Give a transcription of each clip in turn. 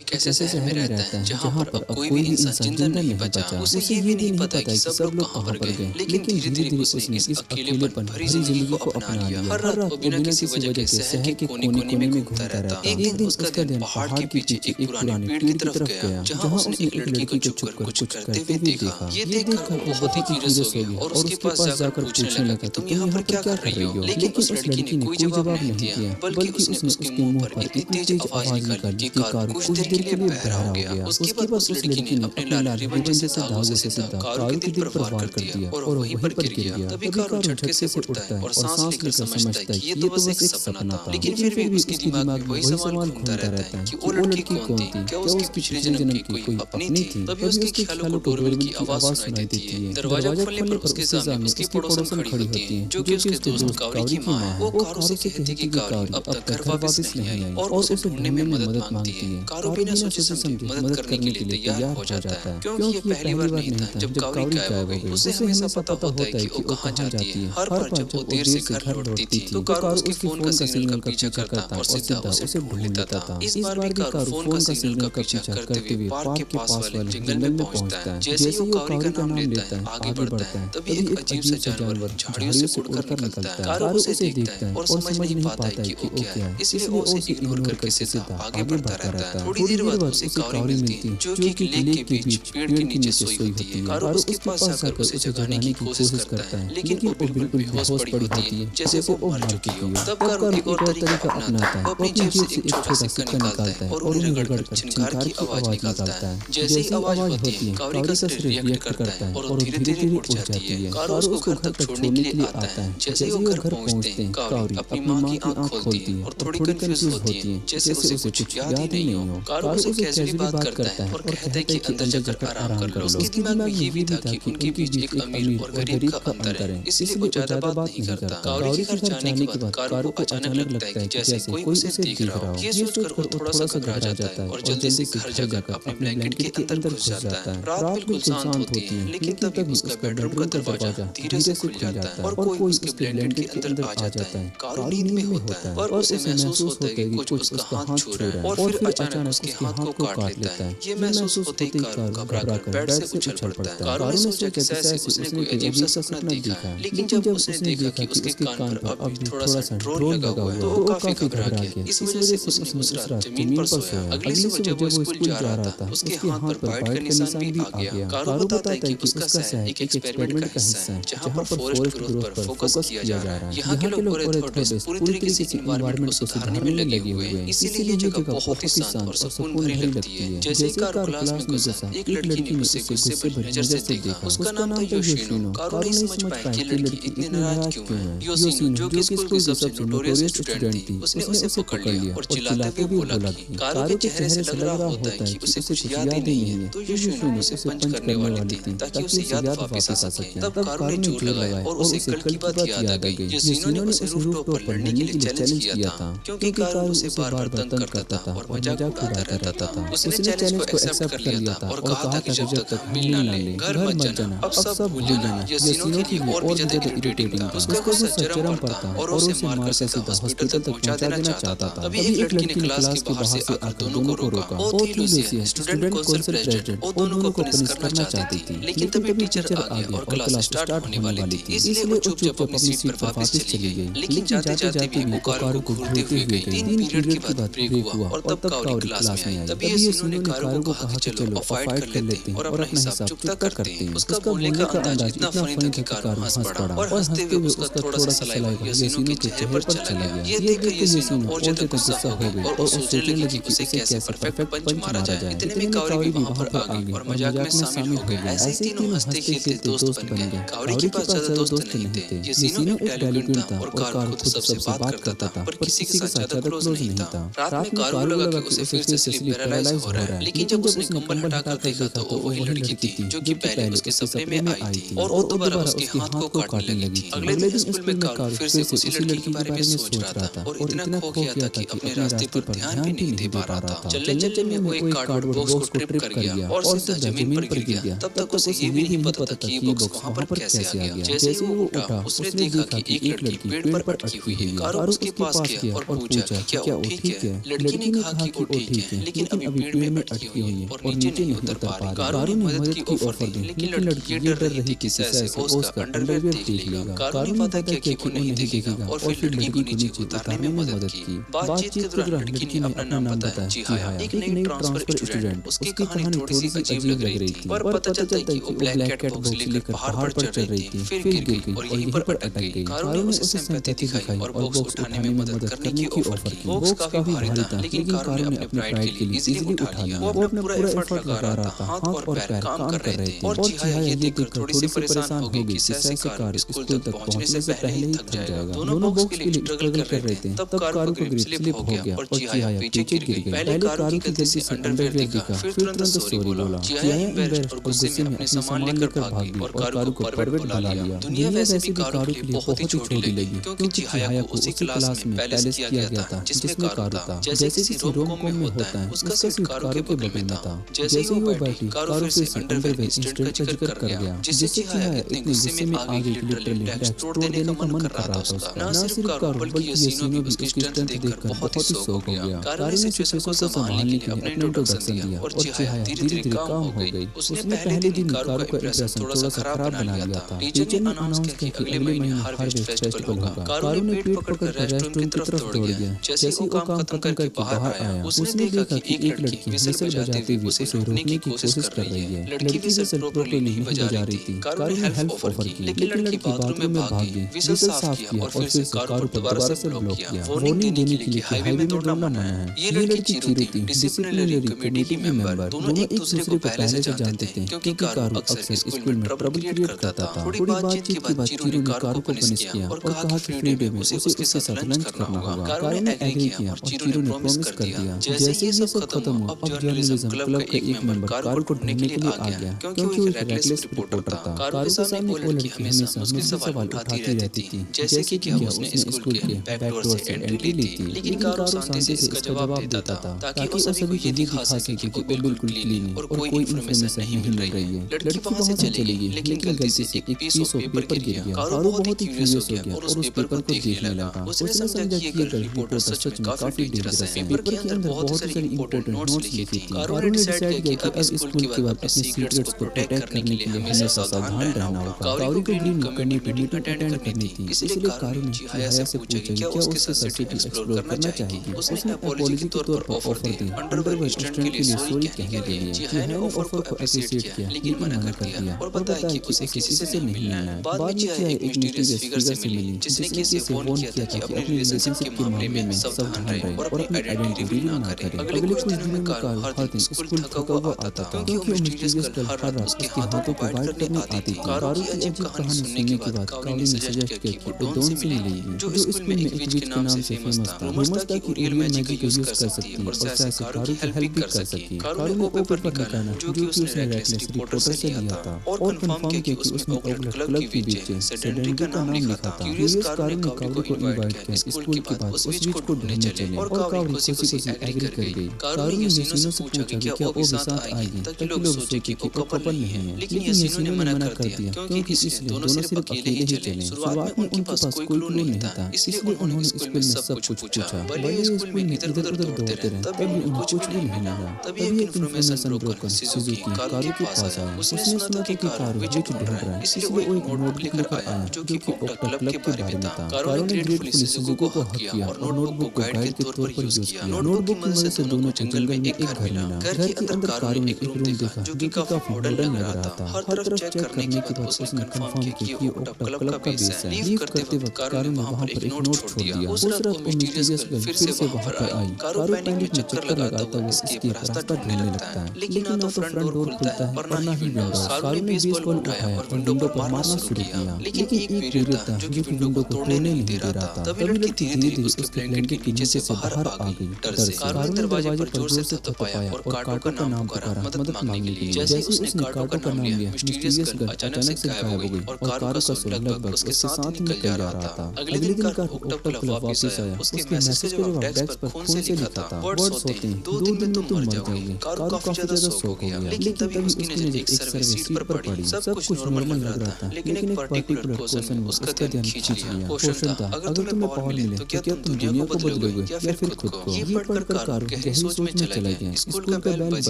एक ऐसे शहर में रहता है जहाँ पर अब कोई भी इंसान जिंदा नहीं बचा। उसे ये भी नहीं पता कि सब लोग कहाँ पर गए, लेकिन धीरे धीरे उसने इस अकेलेपन भरी जिंदगी को अपना लिया। हर रात वो बिना किसी वजह के शहर के कोने कोने में घूमता रहता। एक दिन उसका ध्यान पहाड़ के पीछे एक पुराने पेड़ की तरफ गया, जहाँ उसने एक लड़की को छुपकर कुछ करते हुए देखा। ये देखकर वो बहुत ही क्यूरियस हो गया और उसके पास जाकर पूछने लगा कि तुम यहाँ पर क्या कर रही हो। लेकिन उस लड़की ने कोई जवाब नहीं दिया, बल्कि उसने उसके मुंह पर इतनी तेज आवाज निकाली कि कार कुछ देर के लिए बहरा हो गया। उसके बाद उस लड़की ने अपने लाल रिबन जैसे धागों से सीधा कारू के दिल पर वार कर दिया और वहीं पर गिर गया। तभी कारू झटके से उठता है और सांस लेकर समझता है कि ये तो बस एक सपना था। लेकिन फिर भी उसके दिमाग में वही सवाल घूमता रहता है कि वो लड़की कौन थी, क्या उसकी पिछले जन्म की कोई अपनी थी। तभी उसके ख्यालों को डोरबेल की आवाज सुनाई देती है। दरवाजा खोलने पर उसके सामने उसकी पड़ोसन खड़ी होती है, जो कि उसके दोस्त कावरी की माँ है। वो कारू से कहती है कि कारू अब तक घर वापस नहीं आई और उसे ढूंढने में मदद मांगती है। कारू बिना सोचे समझे मदद करने के लिए तैयार हो जाता है, क्योंकि ये पहली बार नहीं था जब कावरी गायब हो गई। उसे हमेशा पता होता है कि वो कहाँ जाती है। हर बार जब वो देर से घर लौटती थी तो कारू उसके फोन का सिग्नल का पीछा करता और सीधा उसे ढूंढ लेता था। इस बार भी कारू फोन का सिग्नल का पीछा करते हुए पार्क के पास वाले जंगल में पहुंचता है। जैसे ही वो कावरी का नाम लेता है, आगे बढ़ता है, तभी एक अजीब सा जानवर झाड़ियों से उड़कर निकलता है। कारू उसे देखता है और समझ नहीं पाता है कि वो क्या है, इसलिए वो उसे इग्नोर करके सीधा आगे बढ़ता रहता है। थोड़ी देर बाद उसे कावरी मिलती है, जो कि एक लेक के बीच पेड़ के नीचे सोई होती है। कारू उसके पास जाकर उसे जगाने की कोशिश करता है, लेकिन वो बिल्कुल बेहोश पड़ी होती है, जैसे वो मर चुकी हो। तब कारू एक और तरीका अपनाता है। वो अपनी जेब से एक छोटा सिक्का निकालता है और उन्हें रगड़कर छिनकार की आवाज निकालता है। जैसे ही आवाज होती है, कावरी का शरीर रिएक्ट करता है और धीरे धीरे उठ जाती है। कारू उसको घर तक छोड़ने के लिए आता है। जैसे ही वो घर पहुंचते हैं, कावरी अपनी माँ की आंख खोलती है और थोड़ी कंफ्यूज होती है, जैसे उसे कुछ याद ही नहीं हो। कारू उसे कैजुअली बात करता है और कहता है कि अंदर जाकर आराम कर लो। उसके दिमाग में ये भी था कि उनके बीच एक अमीर और गरीब का अंतर है, इसलिए वो ज्यादा बात नहीं करता। कावरी के घर जाने के बाद कारू को अचानक लगता है कि जैसे कोई उसे देख रहा हो। ये सोचकर वो थोड़ा सा घबरा जाता है और जल्दी से घर जाकर अपने ब्लैंकेट के अंदर घुस जाता है। रात बिल्कुल शांत होती है, लेकिन तभी उसका बेडरूम का दरवाजा धीरे से खुल जाता है और कोई उसके ब्लैंकेट के अंदर आ जाता है। कारू नींद में होता है और उसे महसूस होता है कि कुछ उसका हाथ छू रहा है और फिर अचानक उसके हाथ को काट लेता है। ये महसूस होते ही कारू घबराकर बेड से उछल पड़ता है। कारू ने सोचा कि शायद उसने कोई अजीब सा सपना देखा है, लेकिन जब उसने देखा कि उसके कान पर अब भी थोड़ा सा ड्रोन लगा हुआ है तो वो काफी घबरा गया। इस वजह से उसने उस रात जमीन पर सोया। अगली सुबह जब वो स्कूल जा रहा था, उसके हाथ पर बाइट का निशान भी आ गया। कारू बताता है कि उसका शहर एक एक्सपेरिमेंट का हिस्सा है, जहाँ पर फॉरेस्ट ग्रोथ पर फोकस किया जा रहा है। यहाँ के लोग और अथॉरिटीज पूरी तरीके से एनवायरनमेंट को सुधारने में लगे हुए हैं, इसीलिए ये जगह बहुत ही शांत और सुकून भरी लगती है। जैसे ही कारू क्लास में घुसा, एक लड़की ने उसे गुस्से भरी नजर से देखा। उसका नाम था योशिनो। कारू नहीं समझ पाया कि लड़की इतनी नाराज क्यों है। योशिनो, जो कि स्कूल की सबसे नोटोरियस स्टूडेंट थी, उसने उसे पकड़ लिया और चिल्लाते हुए बोला कि कारू के चेहरे से लग रहा होता है कि उसे कुछ याद ही नहीं है। तो योशिनो उसे पंच करने वाली थी ताकि उसे याद वापस आ सके। तब कारू ने जोर लगाया और उसे कल की बात याद आ गई। योशिनो ने उसे रूफटॉप पर लड़ने के लिए चैलेंज किया था, क्योंकि कारू उसे बार-बार तंग करता था और मजाक उड़ाता रहता था। उसने चैलेंज को एक्सेप्ट कर लिया था और कहा था कि जब तक मिल ना ले घर मत जाना, अब सब भूल जाना। योशिनो के लिए और भी ज्यादा इरिटेटिंग था। उसका गुस्सा चरम पर था और उसे मारकर सीधा हॉस्पिटल तक पहुंचा देना चाहता था। तभी एक लड़की ने क्लास के बाहर से आकर दोनों को रोका। वो थी लूसिया, स्टूडेंट काउंसिल प्रेसिडेंट। वो दोनों को पनिश करना चाहती थी, लेकिन तभी टीचर आ गया और क्लास स्टार्ट होने वाली थी, इसलिए वो चुपचाप अपनी सीट पर वापस चली गई। लेकिन जाते जाते भी वो कारू को घूरते हुए गई। 3 पीरियड के बाद ब्रेक हुआ और तब कावरी क्लास में आई। तभी योशिनो ने कारू को कहा कि चलो अब फाइट कर लेते हैं और अपना हिसाब चुकता करते हैं। उसका बोलने का अंदाज इतना फनी था कि कारू हंस पड़ा और हंसते हुए उसका थोड़ा सा सलाइवा योशिनो के चेहरे पर चला गया। ये देखकर योशिनो और ज्यादा गुस्सा हो गई और वो सोचने लगी कि उसे कैसे परफेक्ट पंच मारा जाए। इतने में कावरी भी वहां पर आ गई और मजाक में शामिल हो गई। ऐसे ही तीनों हंसते खेलते दोस्त बन गए। कावरी के पास ज्यादा दोस्त नहीं थे। योशिनो एक डेलिकेंट था और कारू खुद सबसे बात करता था, पर किसी के साथ ज्यादा क्लोज नहीं था। रात में कारू लगा कि उसे फिर से स्लीप पैरालाइज हो रहा है, लेकिन जब उसने कंबल हटाकर देखा तो वो वही लड़की थी जो कि पहले उसके सपने में आई थी और वो दोबारा उसके हाथ को काटने लगी थी। अगले दिन स्कूल में कारू फिर से उसी लड़की के बारे में सोच रहा था और इतना खो गया था कि अपने रास्ते पर ध्यान भी नहीं दे पा रहा था। चलने चलने में वो एक कार्डबोर्ड बॉक्स को ट्रिप कर गया और सीधा जमीन पर गिर गया। तब तक उसे ये भी नहीं पता था कि ये बॉक्स वहां पर कैसे आ गया। जैसे ही वो उठा, उसने देखा कि एक लड़की पेड़ पर अटकी हुई है। कारू उसके पास गया और पूछा कि क्या वो ठीक है। लड़की ने कहा कि वो ठीक है, लेकिन अभी पेड़ में अटकी हुई है और नीचे नहीं उतर पा रही। कारू ने मदद की ऑफर दी, लेकिन लड़की ये डर रही कि शायद से उसका अंडरवियर देख लेगा। कारू ने वादा किया कि उन्हें नहीं देखेगा और फिर लड़की को नीचे उतारने में मदद की। बातचीत के दौरान लड़की ने अपना नाम बताया, जिहाया, एक नई ट्रांसफर स्टूडेंट। उसकी कहानी थोड़ी सी अजीब लग रही थी, पर पता चलता है कि वो ब्लैक कैट बॉक्स लेकर पहाड़ पर चढ़ रही थी, फिर गिर गई और यहीं पर अटक गई। कारू ने उसे सिंपैथी दिखाई और बॉक्स उठाने में मदद करने की ऑफर की। बॉक्स काफी भारी था, लेकिन कारू ने अपने प्राइड के लिए इजीली उठा लिया। वो अपना पूरा एफर्ट लगा रहा था, हाथ और पैर काम कर रहे थे। और जिहाया ये देखकर थोड़ी सी परेशान हो गई कि शायद से कार स्कूल तक पहुंचने से पहले ही थक जाएगा। दोनों बॉक्स के लिए स्ट्रगल कर रहे थे, तब कारू को ग्रिप स्लिप हो गया और जिहाया पीछे गिर गई। पहले कारू की गलती से अंडरवियर देखा, फिर तुरंत सॉरी बोला। जिहाया एम्बैरेस्ड और गुस्से में अपने सामान लेकर भाग गई और कारू को प्राइवेट बुला लिया। दुनिया वैसे भी कारू के लिए बहुत ही छोटी लगी, क्योंकि जिहाया को उसी क्लास में पैलेस किया गया था जिसमें कारू था। जैसे किसी रोम-कॉम में होता है, उसका सीट कारू के बगल में था। जैसे ही वो बैठी, कारू फिर से अंडरवियर इंसिडेंट का जिक्र कर गया, जिससे जिहाया इतने गुस्से में आ गई कि लिटरली डेस्क तोड़ देने का मन कर रहा था उसका। न सिर्फ कारू बल्कि यासीनो भी उसकी स्ट्रेंथ देखकर बहुत ही शॉक हो गया। कारू ने सिचुएशन को संभालने के लिए अपने इंट्रोडक्शन दिया और जिहाया धीरे-धीरे काम हो गई। उसने पहले दिन कारू का इंप्रेशन थोड़ा सा खराब बना लिया था। टीचर ने अनाउंस किया कि अगले महीने हार्वेस्ट फेस्टिवल होगा। कारू ने पेट पकड़ कर रेस्टोरेंट की तरफ दौड़ गया। जैसे ही वो काम खत्म करके बाहर आया, उसने देखा कि एक लड़की विसल बजाते हुए उसे रोकने की कोशिश कर रही है। लड़की विसल प्रॉपर्ली नहीं बजा रही थी। कारू ने हेल्प ऑफर की, लेकिन लड़की बाथरूम में भाग गई, विसल साफ किया और फिर से कारू को दोबारा से ब्लॉक किया, वार्निंग देने के लिए कि हाईवे में दौड़ना मना है। ये लड़की चिरू थी, डिसिप्लिनरी कमेटी मेंबर। दोनों एक दूसरे को पहले से जानते थे, क्योंकि कारू अक्सर स्कूल में ट्रबल क्रिएट करता था। थोड़ी बातचीत के बाद चिरू ने कारू को पनिश किया और कहा कि फ्राइडे में उसे उसके साथ लंच करना होगा। कारू ने एग्री किया और चिरू ने प्रॉमिस कर दिया। जैसे ही ये सब खत्म हुआ, अब जर्नलिज्म क्लब का एक मेंबर कारू को ढूंढने के लिए आ गया, क्योंकि वो एक रेकलेस रिपोर्टर था। कारू के सामने वो लड़की हमेशा मुश्किल सवाल उठाती रहती थी, जैसे कि क्या उसने स्कूल के बैकडोर से एंट्री ली थी। लेकिन कारू शांति से इसका जवाब देता था, ताकि वो सभी को ये दिखा सके कि वो बिल्कुल क्लीन है और कोई इन्फॉर्मेशन नहीं मिल रही है। लड़की वहां से चली गई, लेकिन गलती से एक पीस ऑफ पेपर गिर गया। कारू बहुत ही क्यूरियस हो गया और उस पेपर को देखने लगा। उसने समझा कि ये रिपोर्टर सच में काफी डेंजरस है। पेपर के अंदर बहुत सारी इंपॉर्टेंट नोट्स लिखी थी। कारू ने डिसाइड किया कि अब स्कूल के बाद अपने सीक्रेट्स को प्रोटेक्ट करने के लिए हमेशा सावधान रहना होगा। कारू को ग्रीन करने पे मीटिंग अटेंड करनी थी, इसलिए कारू ने जिहाया से पूछा कि क्या उसके सिटी एक्सप्लोर करना चाहेगी। उसने अपॉलॉजी के तौर पर ऑफर दी, अंडरवर्ल्ड स्टूडेंट के लिए सॉरी कहने के लिए। जिहाया ने ऑफर को अप्रिशिएट किया, लेकिन मना कर दिया और बताया कि उसे किसी से नहीं मिलना है। बाद में जिहाया एक मिस्टीरियस फिगर से मिली, जिसने कि इसे वार्न किया था कि अपने रिलेशनशिप के मामले में सावधान रहे और अपनी आइडेंटिटी ना करे। अगले कुछ दिनों में कारू हर दिन स्कूल थका हुआ आता था, क्योंकि वो मिस्टीरियस गर्ल हर रात उसके हाथों को वाइट करने आती थी। कारू की अजीब कहानी सुनने के बाद कारू ने सजेस्ट किया कि वो डॉन से मिलेगी, जो स्कूल में एक विच के नाम से फेमस था। रूमर्स था कि एलियन मैजिक को यूज कर सकती है और शायद से कारू की हेल्प भी कर सकती। कारू ने वो पेपर निकाला जो कि उसने रेकलेस रिपोर्टर से लिया था और कंफर्म किया कि उसमें ओकलैंड क्लब के बीच सेडेंटी का नाम लिखा था। क्यूरियस कारू ने कारू को इनवाइट किया स्कूल के बाद उस विच को ढूंढने चले और कारू खुशी एग्री कर गई। कारू ने यासीनो से पूछा कि क्या वो भी साथ आएगी, ताकि लोग सोचे कि वो कपल नहीं है, लेकिन यासीनो ने मना कर दिया, क्योंकि इसलिए दोनों सिर्फ अकेले ही चले। शुरुआत में उनके पास कोई क्लू नहीं था, इसलिए उन्होंने स्कूल में सब कुछ पूछा। भले स्कूल में इधर-उधर दौड़ते रहे, तभी उन्हें कुछ भी नहीं मिला। तभी एक इन्फॉर्मेशन ब्रोकर सुजुकी कारू के पास आया। उसने सुना था कि कारू विच ढूंढ रहा है, इसलिए वो एक नोटबुक लेकर आया जो कि ओक्टा क्लब के बारे में था। कारू ने ग्रेटफुली सुजुकी को हक किया और नोटबुक को गाइड के तौर पर यूज किया। नोटबुक की मदद से दोनों जंगल में एक घर मिला। घर के अंदर कारू ने एक रूम देखा जो कि काफी मॉडर्न लग रहा था। हर तरफ चेक करने के बाद उसने कंफर्म किया कि ये ओक्टा क्लब का बेस है। लीव करते वक्त कारू ने वहां पर एक नोट छोड़ दिया। उस रात वो मिस्टीरियस गर्ल फिर से वहां पर आई। कारू पैनिक में चक्कर लगाता हुआ इसके रास्ता ढूंढने लगता है, लेकिन ना तो फ्रंट डोर खुलता है और ना ही विंडो। कारू ने बेसबॉल उठाया और विंडो पर मारना शुरू किया, लेकिन एक पीरियड था जो कि विंडो को तोड़ने नहीं दे रहा था। तभी लड़की धीरे-धीरे उसके ब्लैंकेट के नीचे से बाहर आ गई। कारू ने दरवाजे पर जोर से थपथपाया और काटो का नाम पुकारा मदद मांगने के लिए। जैसे ही उसने काटो का नाम लिया, मिस्टीरियस गर्ल अचानक से गायब हो गई और कारू का सोल लगभग उसके साथ ही निकल जा रहा था। अगले दिन कारू ओक्टा क्लब वापस आया। उसके मैसेज के जवाब डेस्क पर खून से लिखा था, वर्ड्स होते हैं 2 दिन में तुम मर जाओगे। कारू काफी ज्यादा शॉक हो गया, लेकिन तभी उसकी नजर एक सर्वे सीट पर पड़ी। सब कुछ नॉर्मल लग रहा था, लेकिन एक पर्टिकुलर क्वेश्चन उसका ध्यान खींच लिया। क्वेश्चन था, अगर तुम्हें पावर मिले तो क्या तुम दुनिया को बदलोगे या फिर खुद को? ये पढ़कर कारू गहरी सोच में चला गया। स्कूल का बेल बज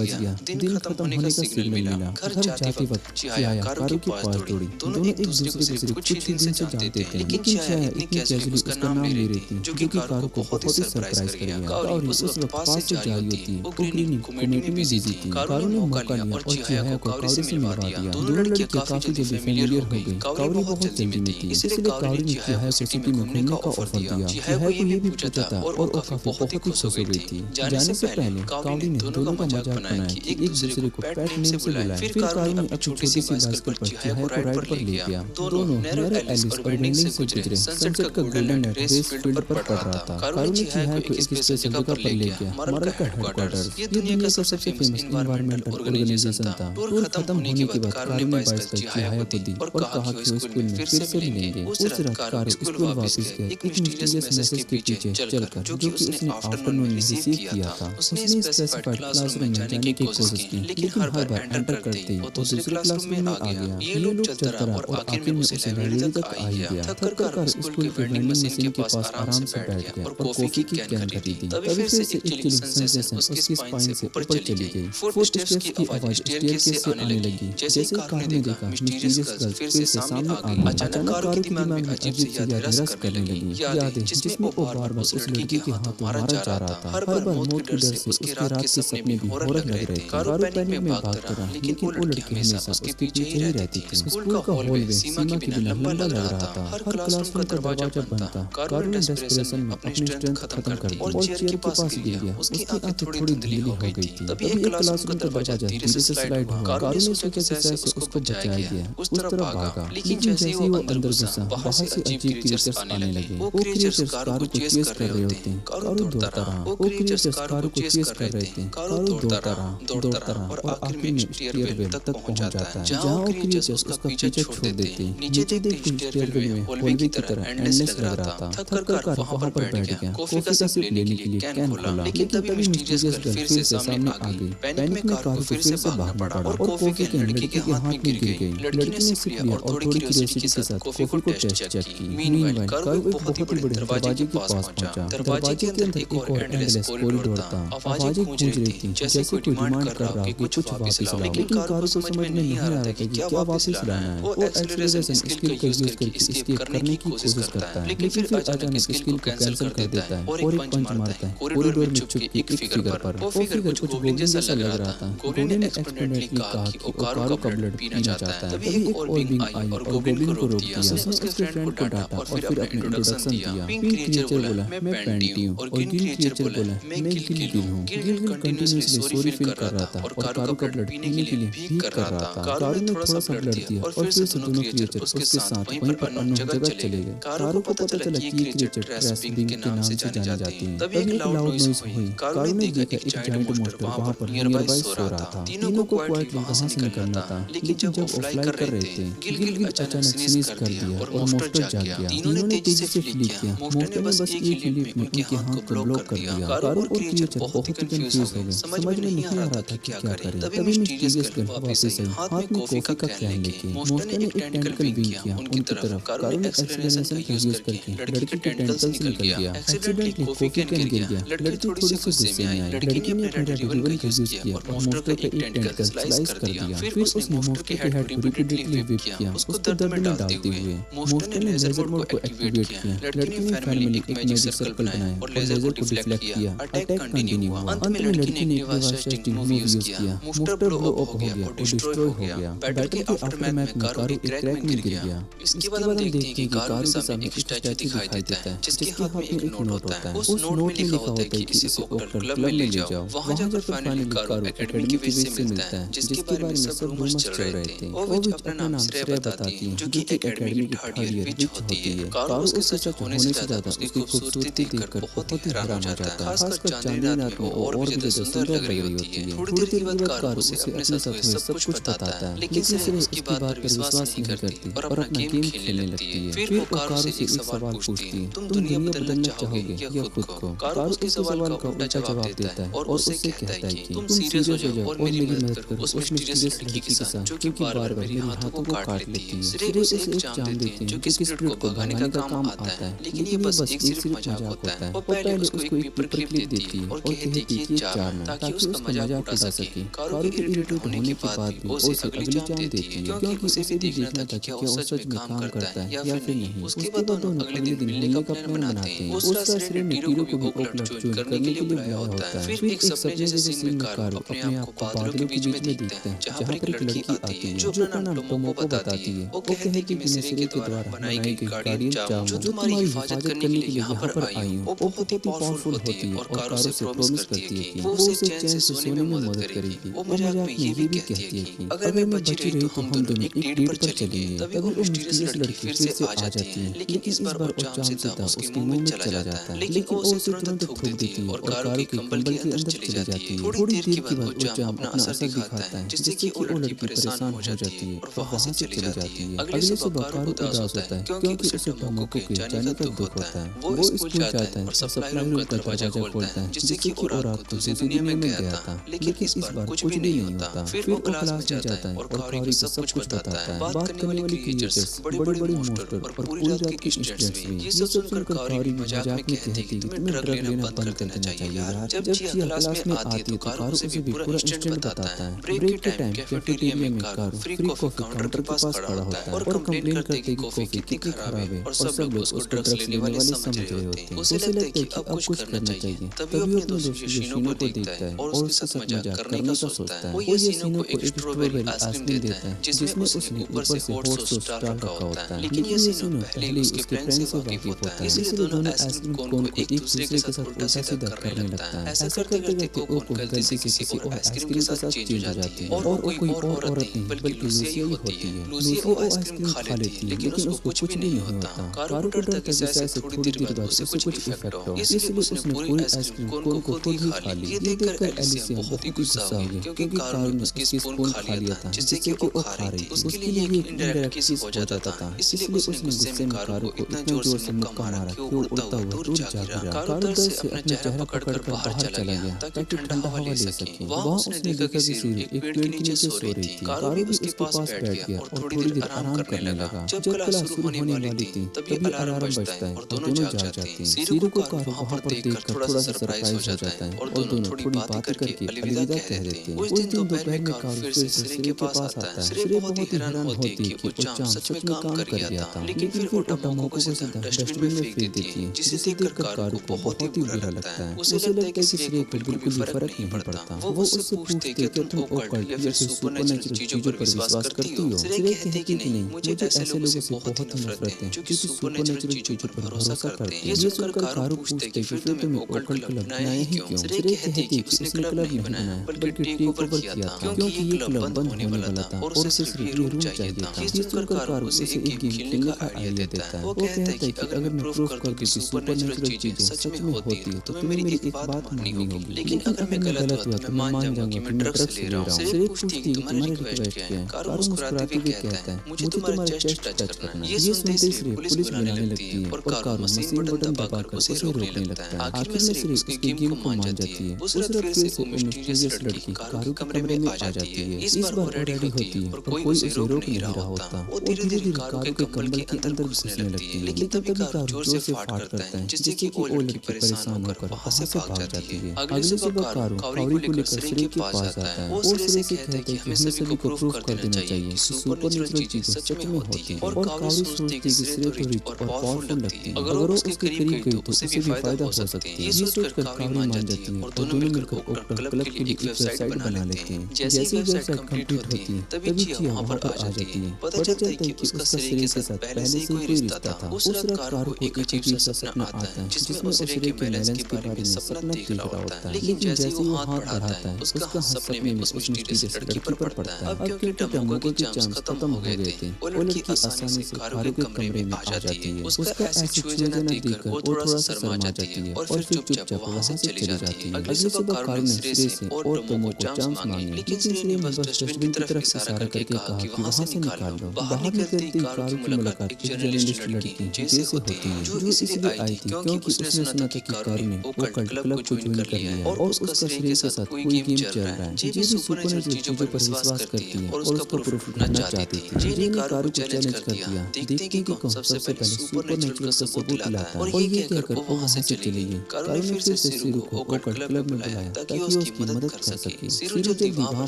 गया, दिन खत्म होने का सिग्नल मिला। घर जाते वक्त चिहाया कारों के पास दौड़ी। दोनों एक दूसरे को सिर्फ कुछ ही दिन से जानते थे, लेकिन चिहाया इतनी कैजुअली उसका नाम ले रही थी, जो कि कारों को बहुत ही सरप्राइज कर गया। कारों उस वक्त पास से जा रही होती, वो ग्रीनी कॉमेडी में बिजी थी। कारों ने मौका लिया और चिहाया को कारों से मिलवा दिया। दोनों लड़कियां काफी जल्दी फेमिलियर हो गई। कारों बहुत जल्दी में थी, इसलिए कारों ने चिहाया को सिटी में घूमने का ऑफर दिया। चिहाया को ये भी पूछा था और वो काफी बहुत ही खुश हो गई थी। जाने से पहले कारों ने दोनों का मजाक बनाया कि एक दूसरे को पेट नेम से बुलाए। फिर कारों ने अपनी छोटी सी बाइसिकल पर चिहाया को राइड पर ले गया। दोनों नैरो एलिस और वेंडिंग से गुजरे। सनसेट का गोल्डन लाइट रेस फील्ड पर पड़ रहा था। कारों ने चिहाया को एक स्पेशल जगह पर ले गया, मरल का हेडक्वार्टर्स। ये दुनिया का सबसे फेमस एनवायरमेंटल ऑर्गेनाइजेशन था। टूर खत्म होने के बाद कारों ने बाइसिकल चिहाया को दी और कहा कि वो स्कूल में फिर से मिलेंगे। उस रात कारों स्कूल वापस गए, एक मिस्टीरियस मैसेज के पीछे चलकर, जो कि उसने आफ्टरनून में रिसीव किया था। उसने स्पेसिफाइड क्लासरूम में जाने की कोशिश की, लेकिन हर बार एंटर करते ही वो दूसरे क्लासरूम में आ गया। ये लोग चलता रहा और आखिर में उसे लाइब्रेरी तक आ ही गया। थक कर स्कूल के वेंडिंग मशीन के पास आराम से बैठ गया और कॉफी की कैन खरीदी। तभी फिर से एक चिलिंग सेंसेशन उसकी स्पाइन से ऊपर चली गई। फुटस्टेप्स की आवाज स्टेयरकेस से आने लगी। जैसे कार ने देखा, मिस्टीरियस गर्ल फिर से सामने आ गई। अचानक कार के दिमाग में अजीब सी यादें रस करने लगी। यादें जिसमें वो बार-बार उस लड़की के हाथों मारा जा रहा था। हर बार मौत के डर से उसके रात के सपने भी हॉरर लग रहे थे। कारों पैनिक में भागता रहा, लेकिन वो लड़की हमेशा उसके पीछे ही रहती थी। स्कूल का हॉलवे सीमा के बिना लंबा लग रहा था। हर क्लासरूम का दरवाजा बंद था। कारों ने डेस्परेशन में अपनी स्ट्रेंथ खत्म कर दी और चेयर के पास गिर गया। उसकी आंखें थोड़ी धुंधली हो गई थी। तभी एक क्लासरूम का दरवाजा धीरे से स्लाइड हुआ। कारों ने सोचा कि शायद से उसको बचाया गया, उस तरफ भागा। लेकिन जैसे ही वो अंदर घुसा, बाहर से अजीब क्रिएचर्स आने लगे। वो क्रिएचर्स कारों को चेस कर रहे होते हैं। कारों दौड़ता रहा। वो क्रिएचर्स कारों को चेस कर रहे थे। कारों दौड़ता रहा और आखिर में स्टीयरवेल तक पहुंच जाता है, जहां वो क्रिएचर्स उसका पीछे छोड़ देते। नीचे देखते स्टीयरवेल में हॉलवे की तरह एंडलेस लग रहा था। थक कर वहां पर बैठ गया। कॉफी का सिप लेने के लिए कैन खोला, लेकिन तभी मिस्टीरियस गर्ल फिर से सामने आ गई। पैनिक में कारों को फिर से भागना पड़ा और कॉफी के लड़की के हाथ में गिर गई। लड़की ने सिप लिया और थोड़ी क्यूरियोसिटी के साथ कॉफी को टेस्ट चेक की। मीनवाइल कारों एक बहुत ही बड़े दरवाजे के पास पहुंचा। दरवाजे के अंदर एक और एंडलेस कॉरिडोर था। आवाजें गूंज रही थी, जैसे कोई डिमांड कर रहा हो कि कुछ वापस लाओ। लेकिन कारों को समझ में नहीं आ रहा था कि क्या वापस लाना है। वो एक्सेलरेशन स्किल का यूज करके एस्केप करने की कोशिश करता है, लेकिन फिर अचानक स्किल को कैंसिल कर देता है और एक पंच मारता है कॉरिडोर में छुपी एक फिगर पर। वो फिगर कुछ गोब्लिन जैसा लग रहा था। गोब्लिन ने एक्सपेरिमेंटली कहा कि वो कारों का ब्लड पीना चाहता है। तभी एक और बीइंग आई और गोब्लिन को रोक दिया। उसने उसके फ्रेंड को डांटा और फिर अपने इंट्रोडक्शन दिया। पिंक क्रिएचर बोला, मैं पैंटी हूं, और ग्रीन क्रिएचर बोला, मैं गिल हूं। गिल कंटिन्यूअसली सॉरी फील कर रहा था और कारों का ब्लड पीने के लिए भीख कर रहा था। कारों ने थोड़ा सा ब्लड दिया और फिर से दोनों क्रिएचर उसके साथ वहीं पर अननोन जगह चले गए। कारों को पता चला कि ये क्रिएचर ट्रैश बिंग के नाम से जाने जाती हैं। तभी एक लाउड नॉइज हुई। कारों ने देखा एक जायंट मॉन्स्टर वहां पर नियरबाई सो रहा था। तीनों को क्वाइटली वहां से निकलना था, लेकिन जब वो फ्लाई कर रहे थे, गिल अचानक स्नीज कर दिया और मॉन्स्टर जाग गया। तीनों ने तेजी से फ्लिक किया। मॉन्स्टर ने बस एक ही फ्लिक में उनके हाथ को ब्लॉक कर दिया। कारों और क्रिएचर बहुत ही कंफ्यूज हो गए, समझ में नहीं आ रहा था कि क्या करें। तभी मिस्टीरियस गर्ल वापस आई, हाथ में कॉफी का कैन लेके। मॉन्स्टर ने एक टेंटकल विंग किया उनकी तरफ। कारों ने एक्सेलरेशन का यूज करके लड़की के टेंटकल से निकल गया। एक्सीडेंटली कॉफी कैन गिर गया। लड़की थोड़ी सी गुस्से में आई। लड़की ने अपने रिवॉल्वर का यूज किया और मॉन्स्टर का एक टेंटकल स्लाइस कर दिया। फिर उसने मॉन्स्टर के हेड को रिपीटेडली व्हिप किया, उसको दर्द में डालते हुए। मॉन्स्टर ने लेजर मोड को एक्टिवेट किया। लड़की ने फैमिली एक मैजिक सर्कल बनाया और लेजर को डिफ्लेक्ट किया। अटैक कंटिन्यू हुआ। अंत में लड़की ने डिवास्टेटिंग मूव यूज किया। मॉन्स्टर ब्लो अप हो गया और डिस्ट्रॉय हो गया। बैटल के आफ्टरमैथ में कारों एक क्रैक में गिर गया। इसके बाद हम देखते हैं कि कारों के सामने एक स्टैचू दिखाई देता है, जिसके हाथ में एक नोट होता है। उस नोट में लिखा होता है कि इसे ओक्टर क्लब में ले जाओ। वहां जाकर फाइनली कारों एकेडमी की वेज से मिलता है, जिसके बारे में सब रूमर्स चल रहे थे। वो विच अपना नाम श्रेया बताती है, जो कि एकेडमी की थर्ड ईयर विच होती है। कारों उसके सच होने से ज्यादा उसकी खूबसूरती देखकर बहुत ही हैरान हो जाता है, खासकर चांदनी रात में और भी ज्यादा सुंदर लग रही होती है। थोड़ी देर के बाद कारों उसे अपने साथ हुए सब कुछ बताता है, लेकिन सिर्फ उसकी बात पर विश्वास नहीं करती और अपना गेम खेलने लगती है। फिर वो कारों से एक सवाल पूछती है, तुम दुनिया बदलना चाहोगे या खुद को? कारों उसके सवाल का उल्टा जवाब देता है और उससे कहता है कि तुम सीरियस हो जाओ और मेरी मदद करो उस मिस्टीरियस लड़की के साथ, जो कि बार-बार मेरे हाथों को काट लेती है। सिर्फ उसे एक चाम देते हैं, जो कि स्पिरिट को भगाने का काम आता है, लेकिन ये बस एक सिर्फ मजाक होता है। वो पहले उसको एक पेपर क्लिप देती है है और कहती कि ये 4 ना, ताकि उसका मजाक उड़ा सके। कारू के इरिटेट होने के बाद भी वो उसे अगली चांस देती है, क्योंकि उसे भी देखना था कि क्या वो सच में काम करता है या फिर नहीं। उसके बाद दोनों अगले दिन मिलने का प्लान बनाते हैं। उसका सिर ने टीरू को भी ओकलट ज्वाइन करने के लिए बुलाया होता है। फिर एक सपने जैसे सीन में कारू अपने आप को बादलों के बीच में देखता है, जहाँ पर एक लड़की आती है जो अपना नाम टोमो को बताती है। वो कहती है कि मैं सिरे के द्वारा बनाई गई गार्डियन चाम जो तुम्हारी हिफाजत करने के लिए यहाँ पर आई हूँ। वो बहुत ही पावरफुल होती है और कारू से प्रॉमिस करती है कि वो उसे चैन से सोने में मदद करेगी। वो मजाक में ये भी कहती है कि अगर मैं बची रही तो हम दोनों एक डेट पर चलेंगे। तभी वो मिस्टीरियस लड़की फिर से आ जाती है, लेकिन इस बार वो चाम सीधा उसके मुंह में चला जाता है, लेकिन वो उसे तुरंत थूक देती है और कारू के कंबल के अंदर चली जाती है। थोड़ी देर के बाद वो चाम अपना असर दिखाता है, जिससे कि वो लड़की परेशान हो जाती है और वहाँ से चली जाती है। अगले सुबह कारू उदास होता है, क्योंकि उसे टोमो के जाने का दुख होता है। वो स्कूल जाता है और सप्लाई रूम का दरवाजा खोलता है, जिससे कि वो रात को दूसरी दुनिया में गया था, लेकिन इस बार कुछ भी नहीं होता। फिर वो क्लास में जाता है और कारू को सब कुछ बताता है। बात करने वाली क्रिएचर्स, बड़े-बड़े मॉन्स्टर और पूरी रात के इंसिडेंट्स भी। ये सब सुनकर कारू मजाक में कहती है कि तुम्हें ड्रग लेना बंद कर देना चाहिए यार। जब जिया क्लास में आती है तो कारू उसे भी पूरा इंसिडेंट बताता है। ब्रेक के टाइम कैफेटेरिया में कारू फ्री कॉफी काउंटर के पास खड़ा होता है और कंप्लेन करते हैं कि कॉफी कितनी खराब है और सब लोग उसको ड्रग्स लेने वाले समझ रहे होते हैं। उसे लगता है कि अब कुछ करना चाहिए। तभी वो अपने दोस्त शीनो को देखता है और उसके साथ मजाक करने का सोचता है। वो ये शीनो को एक स्ट्रॉबेरी आइसक्रीम देता है, जिसमें उसने ऊपर से हॉट सॉस डाल रखा होता है, लेकिन ये शीनो पहले उसके फ्रेंड से वाकिफ होता है, इसलिए दोनों आइसक्रीम कोन को एक दूसरे के साथ उल्टा सीधा करने लगता है। ऐसा करते करते वो गलती से किसी और आइसक्रीम के साथ चेंज हो जाती है और कोई और औरत नहीं बल्कि लूसिया ही होती है। लूसिया वो आइसक्रीम खा लेती है, लेकिन उसको कुछ भी नहीं होता। कारू को डरता है कि शायद थोड़ी देर बाद उसे कुछ इफेक्ट हो, इसलिए उसने पूरी आइसक्रीम कोन को खुद ही खा ली। ये देखकर एलिसिया बहुत ही गुस्सा हो गया, क्योंकि कारू ने उसकी स्पून खा लिया था, जिससे कि वो खा रही थी। उसके लिए ये एक इनडायरेक्ट किस हो जाता था, इसलिए उसने गुस्से में कारू को इतना जोर से मुक्का मारा कि वो उड़ता हुआ दूर जा गिरा। कारू डर से अपना चेहरा पकड़कर बाहर चला गया ताकि ठंडा हवा ले सके। वहाँ उसने देखा कि सीरू एक पेड़ के नीचे सो रही थी। कारू भी उसके पास बैठ गया और थोड़ी देर आराम करने लगा। जब क्लास शुरू होने वाली थी तभी अलार्म बजता है और दोनों जाग जाते हैं। सीरू को कारू वहाँ पर देखकर थोड़ा सा सरप्राइज हो जाता है और दोनों थोड़ी बातें करके अलविदा कह देते हैं। उस दिन दोपहर में कारू फिर से सीरू के पास आता है। सीरू बहुत ही हैरान होती है कि वो चाम सच में काम कर गया था, लेकिन फिर वो टोमो को सीधा डस्टबिन में फेंक देती है, जिसे देखकर कारू को बहुत ही बुरा लगता है। उसे लगता है कि सीरू को बिल्कुल भी फर्क नहीं पड़ता। वो उससे पूछते हैं कि तुम ओकल्ट या फिर सुपरनेचुरल चीजों पर विश्वास करती हो। सीरू कहती है कि नहीं, मुझे ऐसे लोगों से बहुत ही नफरत है जो कि सुपरनेचुरल चीजों पर भरोसा करते हैं। ये सुनकर कारू पूछते हैं कि फिर तुमने ओकल्ट क्लब बनाया ही क्यों? सीरू कहती है कि उसने क्लब नहीं बनाया बल्कि टेक ओवर किया था, क्योंकि ये क्लब बंद होने वाला था और उसे सिर्फ ये रूम चाहिए था। ये सुनकर कारू उसे एक गेम खेलने का आइडिया देता है। वो कहता है कि अगर मैं प्रूव कर दूं कि सुपरनेचुरल चीजें सच में होती है तो तुम्हें मेरी एक बात माननी होगी, लेकिन अगर मैं गलत हुआ तो मैं मान जाऊंगा कि मैं ड्रग्स ले रहा हूँ। सीरू पूछती है कि तुम्हारी रिक्वेस्ट क्या है? कारू मुस्कुराते हुए कहता है मुझे तुम्हारा चेस्ट टच करना है। ये सुनते ही सीरू पुलिस बुलाने लगती है और कारू मशीन बटन दबाकर उसे रोकने लगता है। आखिर में सीरू उसके गेम को मान जाती है। उस रात फिर से वो मिस्टीरियस लड़की कारू के कमरे में आ जाती है। इस बार वो रेडी होती है और कोई उसे रोक नहीं रहा होता। वो धीरे धीरे कारू के कंबल के अंदर घुसने लगती है, लेकिन तभी कारू जोर से फाट करता है, जिससे कि वो लड़की परेशान होकर वहाँ से भाग जाती है। अगले सुबह कारू कावड़ी को लेकर सीरू के पास आता है। वो सीरू से कहता है कि हमें सभी को प्रूव कर देना चाहिए कि सुपरनेचुरल चीजें सच में होती हैं। और कावड़ी सोचती है कि सीरू तो रिच और पावरफुल लगती है, अगर वो उसके करीब गई तो उसे भी फायदा हो सकता है। ये सोचकर कावड़ी मान जाती है और दोनों मिलकर ओकल्ट क्लब के लिए एक वेबसाइट बना लेते हैं। जैसे ही वेबसाइट कंप्लीट होती है तभी जिया वहाँ पर आ जाती है। पता चलता है कि उसका सीरू के साथ पहले से ही कोई रिश्ता था। उस रात कारू को एक अजीब सा सपना आता है, जिसमें उसे के बैलेंस के बारे में सपना देख रहा होता है, लेकिन जैसे ही वो हाथ बढ़ाता है उसका हाथ सपने में उस मिस्टीरियस लड़की पर पड़ता है। अब क्योंकि टोमो के चांस खत्म हो गए थे, वो लड़की आसानी से कारू के कमरे में आ जाती है। उसका ऐसी चीजें न देखकर वो थोड़ा सा शर्मा जाती है और फिर चुपचाप वहाँ से चली जाती है। अगली सुबह कारू ने सीरू से और टोमो को चांस मांगे, लेकिन सीरू ने बस डस्टबिन की तरफ इशारा करके कहा कि वहाँ से निकाल लो। बाहर निकलते ही कारू की मुलाकात एक जर्नलिस्ट लड़की जैसे होती है, जो इसलिए आई थी क्योंकि उसने सुना था कि कारू ने ओकल्ट क्लब को ज्वाइन कर लिया है और उसका सीरू के साथ कोई गेम चल रहा है। जे भी सुपरनेचुरल चीजों पर विश्वास करती है और उसका प्रूफ ढूंढना चाहती थी। जे ने कारू को चैलेंज कर दिया, देखते हैं कि कौन सबसे पहले सुपरनेचुरल का सबूत लाता है और ये कहकर वो वहाँ से चली गई। कारू ने फिर से सीरू को ओकट क्लब में बुलाया ताकि वो उसकी मदद कर सके। सीरू जल्दी वहाँ पर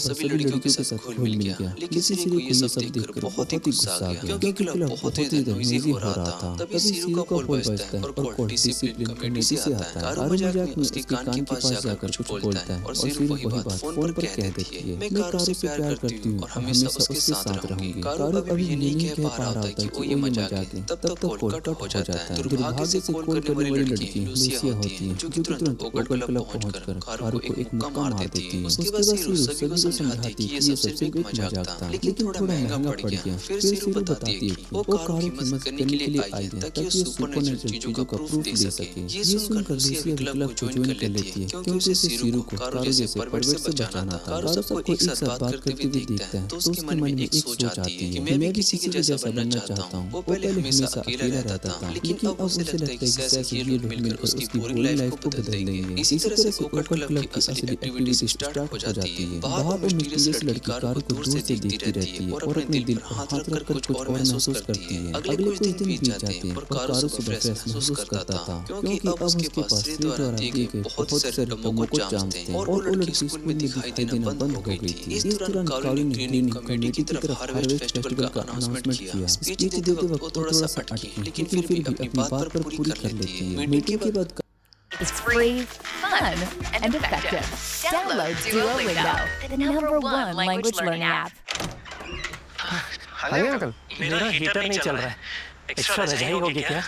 सभी लड़कियों के साथ घुल मिल गया, लेकिन सीरू को ये सब देखकर बहुत ही गुस्सा आ गया क्योंकि क्लब बहुत ही नॉइजी हो रहा था। तभी सीरू का कॉल बजता है और कॉल डिसिप्लिन कमेटी से आता है। कारू मजाक में उसके कान के पास जाकर कुछ बोलता है और सीरू वही बात फोन पर कह देती है, मैं कारू से प्यार करती हूँ और हमेशा उसके साथ रहूंगी। कारू अभी ये नहीं कह पा रहा था कि वो ये मजाक है, तब तक कॉल कट हो जाता है। दुर्भाग्य से कॉल करने वाली लड़की लूसिया होती है, जो कि तुरंत ओकट क्लब पहुंचकर कारू को एक मुक्का मार देती है। उसके बाद सीरू सभी को समझाती है कि ये सब सिर्फ एक मजाक था, लेकिन थोड़ा महंगा पड़ गया। फिर सीरू बताती है कि वो कारू की मदद करने के लिए आई है ताकि वो सुपरनेचुरल चीजों का प्रूफ दे सके। ये सुनकर लूसिया क्लब को ज्वाइन कर लेती है क्योंकि उसे सीरू को कारू जैसे परवर्ट से बचाना था। कारू सबको एक साथ बात करते हुए देखता है तो उसके मन में एक सोच आती है कि मैं भी किसी के जैसा बनना चाहता हूँ। वो पहले हमेशा अकेला रहता था, लेकिन अब उसे लगता है कि शायद ये लोग मिलकर उसकी पूरी लाइफ को बदल देंगे। इसी तरह से ओकट क्लब की असली एक्टिविटी स्टार्ट हो जाती है। बाहर वो मिस्टीरियस लड़की कारू को दूर से देखती रहती है और अपने दिल पर हाथ रखकर कुछ और महसूस करती है। अगले कुछ दिन बीत जाते हैं और कारू सुबह फ्रेश महसूस करता था क्योंकि अब उसके पास सीरू द्वारा दिए गए बहुत सारे डब्बों को जानते हैं और वो लड़की स्कूल में दिखाई देना बंद हो गई थी। इस दौरान कारू ने ट्रेनिंग कमेटी की तरफ हार्वेस्ट फेस्टिवल का अनाउंसमेंट किया। स्पीच देते वक्त वो थोड़ा सा अटकी, लेकिन फिर भी अपनी बात पर पूरी कर लेती है। मीटिंग के बाद It's free, fun, and effective. Download Duolingo, the #1 language learning app. Hi uncle, मेरा हीटर नहीं चल रहा है। एक्स्ट्रा रजाई होगी क्या?